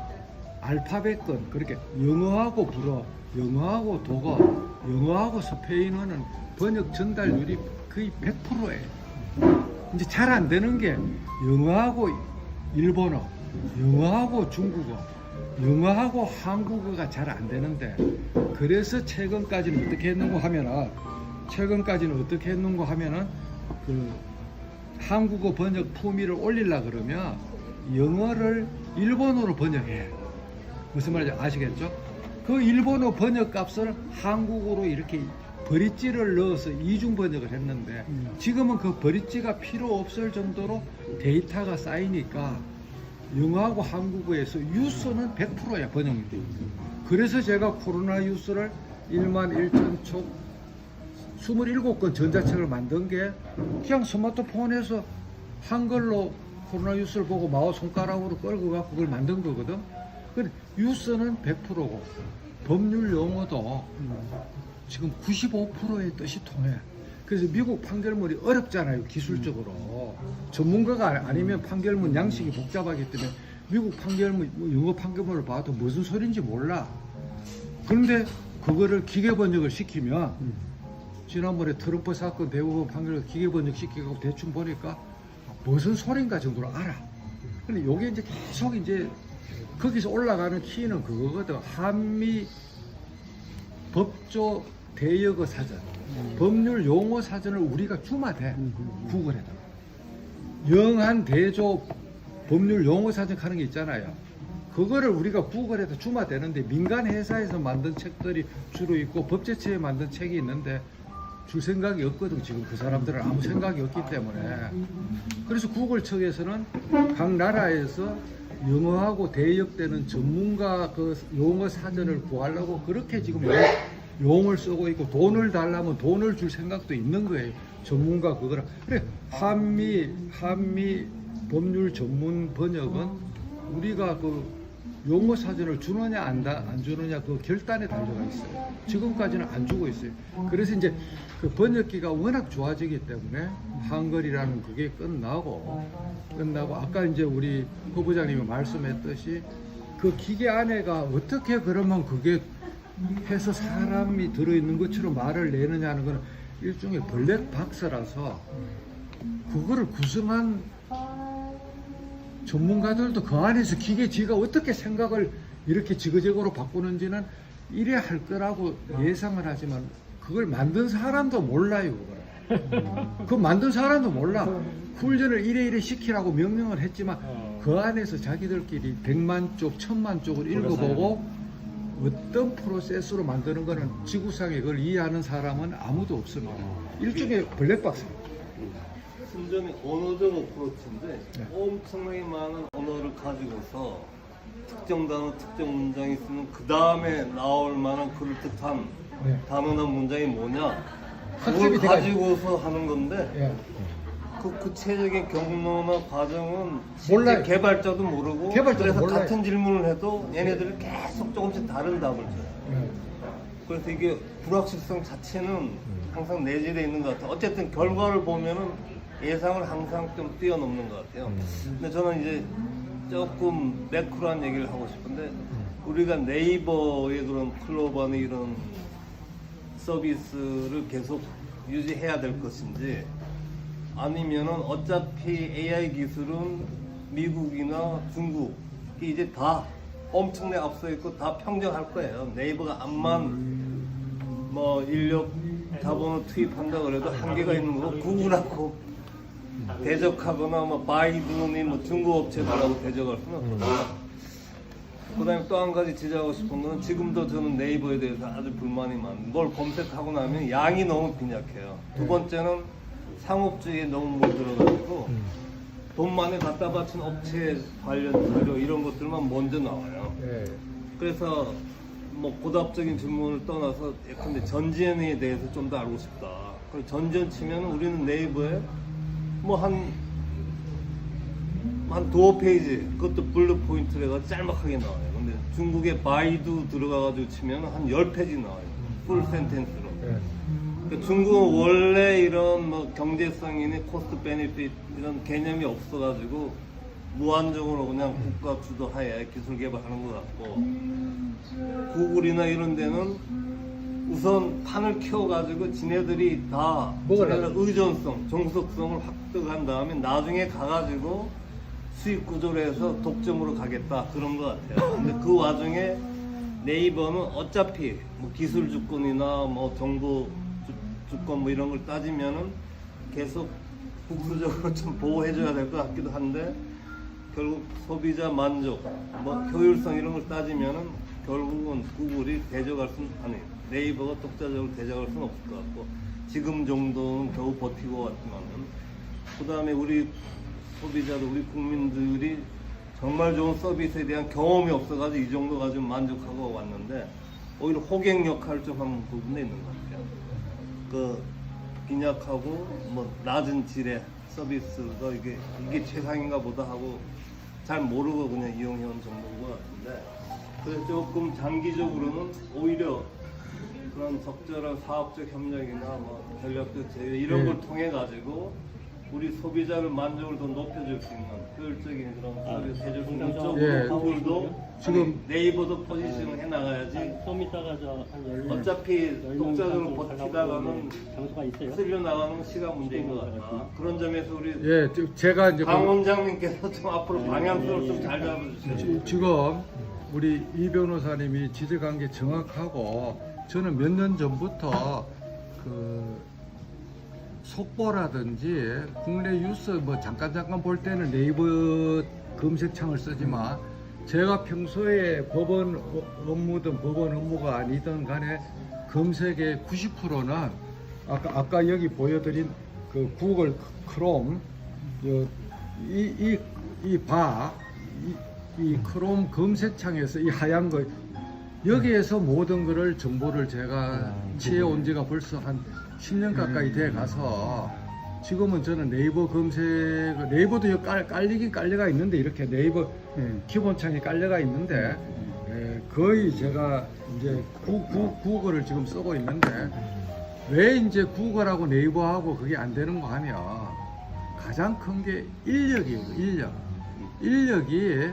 알파벳권, 그렇게 영어하고 불어, 영어하고 독어, 영어하고 스페인어는 번역 전달률이 거의 100%예요. 이제 잘 안 되는 게 영어하고 일본어, 영어하고 중국어, 영어하고 한국어가 잘 안 되는데, 그래서 최근까지는 어떻게 했는가 하면은 그 한국어 번역 품위를 올리려 그러면 영어를 일본어로 번역해. 무슨 말인지 아시겠죠? 그 일본어 번역 값을 한국어로 이렇게 버릿지를 넣어서 이중 번역을 했는데, 지금은 그 버릿지가 필요 없을 정도로 데이터가 쌓이니까 영어하고 한국어에서 유서는 100%야, 번역률이. 그래서 제가 코로나 뉴스를 11,000촉 27권 전자책을 만든 게 그냥 스마트폰에서 한글로 코로나 뉴스를 보고 마우 손가락으로 끌고 가고 그걸 만든 거거든. 근데 뉴스는 100%고 법률 용어도 지금 95%의 뜻이 통해. 그래서 미국 판결문이 어렵잖아요, 기술적으로. 전문가가 아니면 판결문 양식이 복잡하기 때문에 미국 판결문, 영어 판결문을 봐도 무슨 소린지 몰라. 그런데 그거를 기계 번역을 시키면, 지난번에 트럼프 사건 대부분 판결을 기계 번역 시키고 대충 보니까 무슨 소린가 정도로 알아. 근데 요게 이제 계속 이제 거기서 올라가는 키는 그거거든. 한미 법조 대역어 사전, 법률 용어 사전을 우리가 주면 돼. 구글에다가 영한 대조 법률 용어 사전 하는 게 있잖아요. 그거를 우리가 구글에다 주면 되는데, 민간 회사에서 만든 책들이 주로 있고 법제처에 만든 책이 있는데 줄 생각이 없거든. 지금 그 사람들은 아무 생각이 없기 때문에. 그래서 구글 측에서는 각 나라에서 영어하고 대역되는 전문가 그 용어 사전을 구하려고 그렇게 지금 용을 쓰고 있고, 돈을 달라면 돈을 줄 생각도 있는 거예요. 전문가 그거랑. 그래, 한미 법률 전문 번역은 우리가 그 용어 사전을 주느냐 안 주느냐 그 결단에 달려가 있어요. 지금까지는 안 주고 있어요. 그래서 이제 그 번역기가 워낙 좋아지기 때문에 한글이라는 그게 끝나고 아까 이제 우리 허 부장님이 말씀했듯이 그 기계 안에가 어떻게 그러면 그게 해서 사람이 들어있는 것처럼 말을 내느냐는 건 일종의 블랙박스라서 그거를 구성한 전문가들도 그 안에서 기계지가 어떻게 생각을 이렇게 지그재그로 바꾸는지는 이래 할 거라고 예상을 하지만 그걸 만든 사람도 몰라요. 그거 만든 사람도 몰라. 훈련을 이래 시키라고 명령을 했지만 그 안에서 자기들끼리 100만 쪽, 1000만 쪽을 읽어보고 어떤 프로세스로 만드는 거는 지구상에 그걸 이해하는 사람은 아무도 없습니다. 일종의 블랙박스. 순전히 언어적 어프로치인데 엄청나게 많은 언어를 가지고서 특정 단어, 특정 문장이 있으면 그 다음에 나올 만한 그럴듯한 단어나 문장이 뭐냐 그걸 가지고서 하는 건데 그 구체적인 경로나 과정은 몰라요. 개발자도 모르고 개발자도 그래서 몰라요. 같은 질문을 해도 얘네들이 계속 조금씩 다른 답을 줘요. 그래서 이게 불확실성 자체는 항상 내재되어 있는 것 같아요. 어쨌든 결과를 보면은 예상을 항상 좀 뛰어넘는 것 같아요. 근데 저는 이제 조금 매크로한 얘기를 하고 싶은데 우리가 네이버의 그런 클로버나 이런 서비스를 계속 유지해야 될 것인지 아니면은 어차피 AI 기술은 미국이나 중국이 이제 다 엄청나게 앞서 있고 다 평정할 거예요. 네이버가 암만 뭐 인력 자본을 투입한다 그래도 한계가 있는 거고 구글하고 대적하거나 뭐 바이두니 뭐 중국 업체들하고 대적할 수는 없고 그다음에 또 한 가지 지적하고 싶은 거는 지금도 저는 네이버에 대해서 아주 불만이 많은 걸 검색하고 나면 양이 너무 빈약해요. 두 번째는 상업주의에 너무 물들어가지고 돈 많이 갖다 바친 업체 관련 자료 이런 것들만 먼저 나와요. 그래서 뭐 고답적인 질문을 떠나서 예컨대 전지현에 대해서 좀 더 알고 싶다. 그럼 전지현 치면 우리는 네이버에 뭐 한 두어 페이지 그것도 블루 포인트를 해서 짤막하게 나와요. 근데 중국의 바이두 들어가가지고 치면 한 10페이지 나와요. 풀 센텐스로. 그러니까 중국은 원래 이런 뭐 경제성이니 코스트 베네핏 이런 개념이 없어가지고 무한적으로 그냥 국가 주도하에 기술 개발하는 것 같고 구글이나 이런 데는 우선 판을 키워가지고 지네들이 다 지네들 의존성, 정석성을 획득한 다음에 나중에 가가지고 수익 구조를 해서 독점으로 가겠다 그런 것 같아요. 근데 그 와중에 네이버는 어차피 뭐 기술 주권이나 뭐 정보 주권 뭐 이런 걸 따지면은 계속 국수적으로 좀 보호해줘야 될 것 같기도 한데 결국 소비자 만족, 뭐 효율성 이런 걸 따지면은 결국은 구글이 대적할 수는 아니 네이버가 독자적으로 대적할 수는 없을 것 같고 지금 정도는 겨우 버티고 왔지만은 그 다음에 우리 소비자들, 우리 국민들이 정말 좋은 서비스에 대한 경험이 없어가지고 이 정도 가지고 만족하고 왔는데 오히려 호갱 역할을 좀 하는 부분도 있는 것 같아요. 그 빈약하고 뭐 낮은 질의 서비스가 이게 최상인가 보다 하고 잘 모르고 그냥 이용해온 정도인 것 같은데 그래서 조금 장기적으로는 오히려 그런 적절한 사업적 협력이나 뭐 전략적 제휴 이런 걸 통해 가지고 우리 소비자를 만족을 더 높여줄 수 있는 효율적인 그런 서비스 해줄 수 있는 쪽으로 구글도 지금 네이버도 포지션을 해나가야지 좀 이따가 저한 어차피 독자적으로 버티다가는 장소가 있어요. 쓸려 나가는 시간 문제인 것 같다. 그런 점에서 우리 제가 이제 강 원장님께서 좀 앞으로 방향성을 좀 잘 잡아주세요. 지금 우리 이 변호사님이 지적한 게 정확하고 저는 몇 년 전부터 그 속보라든지 국내 뉴스 뭐 잠깐 볼 때는 네이버 검색창을 쓰지만 제가 평소에 법원 업무든 법원 업무가 아니든 간에 검색의 90%는 아까 여기 보여드린 그 구글 크롬 이 크롬 검색창에서 이 하얀 거 여기에서 모든 거를 정보를 제가 취해온 지가 벌써 한 10년 가까이 돼 가서 지금은 저는 네이버 검색 네이버도 깔리긴 깔려가 있는데 이렇게 네이버 기본창에 깔려가 있는데 거의 제가 이제 구글을 지금 쓰고 있는데 왜 이제 구글하고 네이버하고 그게 안 되는 거 하면 가장 큰 게 인력이에요. 인력. 인력이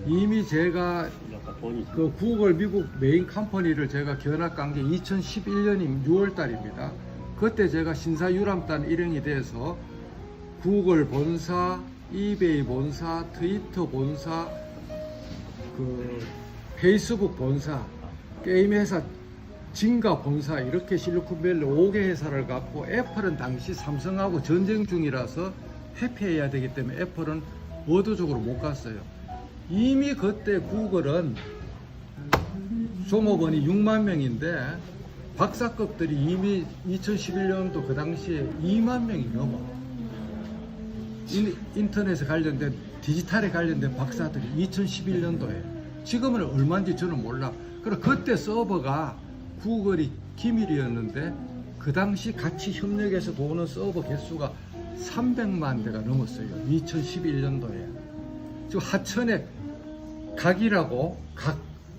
이미 제가 약간 돈이 그 구글 미국 메인 컴퍼니를 제가 견학 간 게 2011년 6월 달입니다. 그때 제가 신사 유람단 일행이 돼서 구글 본사, 이베이 본사, 트위터 본사, 그 페이스북 본사, 게임 회사 진가 본사 이렇게 실리콘밸리 5개 회사를 갖고 애플은 당시 삼성하고 전쟁 중이라서 회피해야 되기 때문에 애플은 의도적으로 못 갔어요. 이미 그때 구글은 종업원이 6만 명인데 박사급들이 이미 2011년도 그 당시에 2만 명이 넘어. 인터넷에 관련된 디지털에 관련된 박사들이 2011년도에 지금은 얼마인지 저는 몰라. 그리고 그때 서버가 구글이 기밀이었는데 그 당시 같이 협력해서 도는 서버 개수가 300만 대가 넘었어요. 2011년도에. 지금 하천에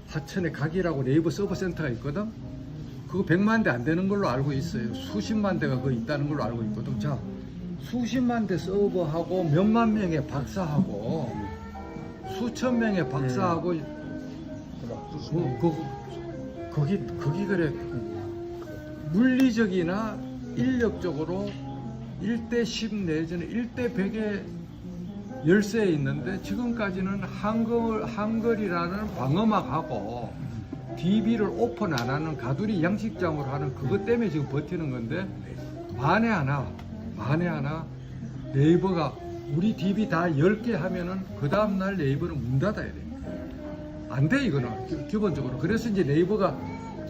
하천에 각이라고 네이버 서버 센터가 있거든. 그거 100만 대 안 되는 걸로 알고 있어요. 수십만 대가 그거 있다는 걸로 알고 있거든. 자, 수십만 대 서버하고 몇만 명의 박사하고 수천 명의 박사하고 거기 그래 물리적이나 인력적으로 1대 10 내지는 1대 100의 열세에 있는데 지금까지는 한글이라는 방어막하고 DB를 오픈 안 하는 가두리 양식장으로 하는 그것 때문에 지금 버티는 건데 만에 하나 네이버가 우리 DB 다 10개 하면은 그 다음날 네이버는 문 닫아야 돼. 안 돼 이거는 기본적으로. 그래서 이제 네이버가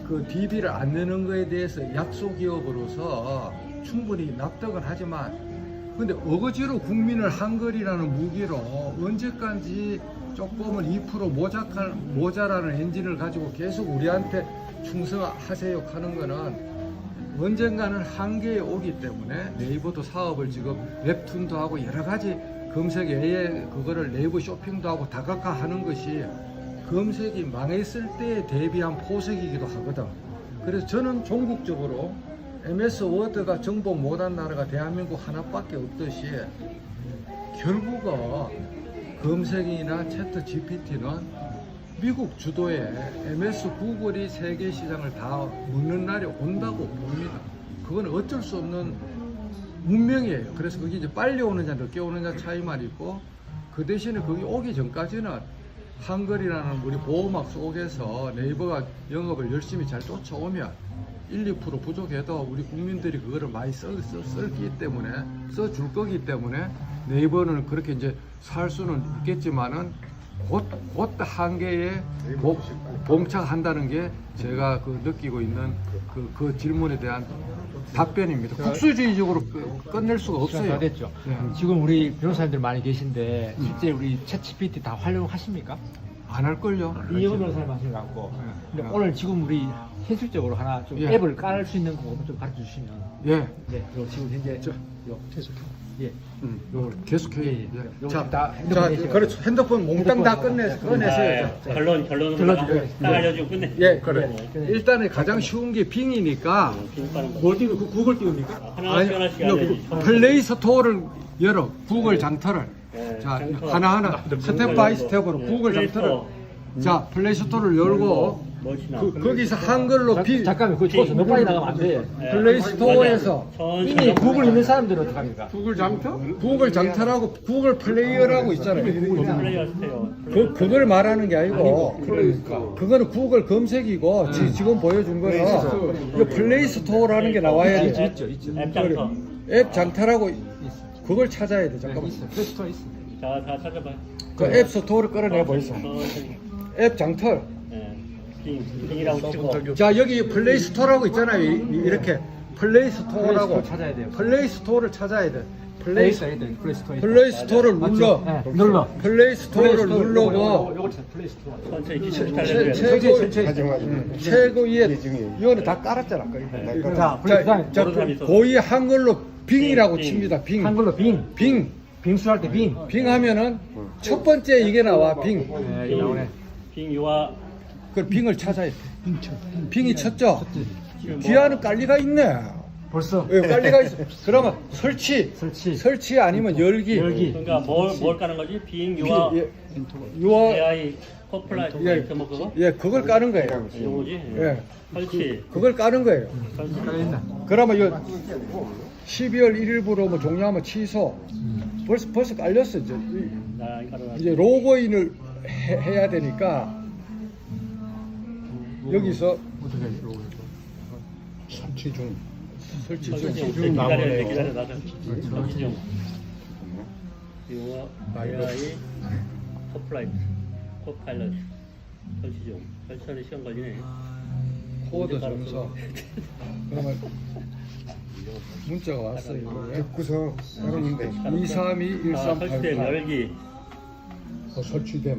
그 DB를 안 내는 거에 대해서 약소기업으로서 충분히 납득은 하지만 근데 어거지로 국민을 한글이라는 무기로 언제까지 조금은 2% 모자라는 엔진을 가지고 계속 우리한테 충성하세요 하는 거는 언젠가는 한계에 오기 때문에 네이버도 사업을 지금 웹툰도 하고 여러 가지 검색 외에 그거를 네이버 쇼핑도 하고 다각화하는 것이 검색이 망했을 때에 대비한 포석이기도 하거든. 그래서 저는 종국적으로 MS 워드가 정복 못한 나라가 대한민국 하나밖에 없듯이 결국은 검색이나 채트 GPT는 미국 주도의 MS 구글이 세계 시장을 다 먹는 날이 온다고 봅니다. 그건 어쩔 수 없는 운명이에요. 그래서 그게 이제 빨리 오느냐 늦게 오느냐 차이만 있고 그 대신에 거기 오기 전까지는 한글이라는 우리 보호막 속에서 네이버가 영업을 열심히 잘 쫓아오면 1, 2% 부족해도 우리 국민들이 그거를 많이 쓸기 때문에 써줄 거기 때문에 네이버는 그렇게 이제 살 수는 있겠지만은 곧 한계에 봉착한다는 게 제가 그 느끼고 있는 그 질문에 대한 답변입니다. 국수주의적으로 끝낼 수가 없어요. 다 됐죠. 네. 지금 우리 변호사님들 많이 계신데 실제 우리 챗GPT 다 활용하십니까? 안 할걸요. 이영훈 변호사님 하시는 것 같고. 근데 오늘 지금 우리 현실적으로 하나 좀 예. 앱을 깔 수 있는 방법 좀 가르쳐 주시면. 예. 네. 요 지금 현재 요 예. 요걸 계속해요. 예, 예. 예. 요거 자, 다 핸드폰 내시고. 그렇죠. 핸드폰 몽땅 다 꺼내세요. 자. 결론으로 딱 알려주고 끝내. 예, 그래. 일단은 가장 쉬운 게 빙이니까 뭐 어디 구글 띄웁니까? 하나씩 알려야지. 플레이 스토어를 열어. 구글 장터를. 네, 자, 장터. 하나하나 스텝 바이 스텝으로 네, 구글 플레이 장터를. 스토어. 자, 플레이 스토어를 열고 멋이나. 거기서 한글로 잠깐만 그거 줘서 너무 빨리 나가면 안 돼. 플레이 스토어에서 이미 구글 있는 사람들은 어떡합니까? 구글 장터? 구글 장터라고 구글 플레이어라고 있잖아요. 플레이 하세요. 그걸 말하는 게 아니고 그거는 구글 검색이고 지금 보여준 거는 이거 플레이 스토어라는 게 나와야 돼. 있죠. 앱 장터. 앱 장터라고 그걸 찾아야 돼. 잠깐만. 플레이스토어 있어. 자, 다 찾아봐. 그 앱 스토어를 끌어내 보이소. 앱 장터. 네. 빙이라고 치고. 자, 여기 플레이 스토어라고 있잖아요. 이렇게 플레이 스토어라고. 플레이스토어 찾아야 돼요. 플레이 스토어를 찾아야 돼. 플레이 플레이스토어. 플레이 스토어를 눌러. 네, 눌러. 플레이 스토어를 누르고 요거 플레이스토어. 천천히 기술을 알려줘야 최고 위에 이거는 다 깔았잖아. 자, 그다음에 자, 고위 한글로 빙이라고 칩니다. 빙. 한글로 빙. 빙. 빙수할 때 빙. 빙 하면은 첫 번째 이게 나와. 빙. 네, 이게 나오네. 빙유와 그 빙을 찾아야 돼. 빙이 쳤죠. 뒤에는 깔리가 있네. 벌써 빨리가 있어. 그러면 설치 아니면 열기. 그러니까 뭘 까는 거지? 비행 유아 유아 AI 코플라이트 뭐 그거? 예, 그걸 까는 거예요. 요거지? 예. 설치. 그걸 까는 거예요. 설치. 그러면 이 12월 1일부로 뭐 종료하면 취소. 벌써 깔렸어 이제. 이제 로그인을 해야 되니까 여기서 어떻게 하죠? 설치 중. 기다려 나도. 설치 중. 유아 AI 코파일럿 설치 중. 설치하는 시간 걸리네. 코드 점서. 그러면 문자가 왔어요. 듣고서 여러분들 232 설치된 1388 열기. 설치된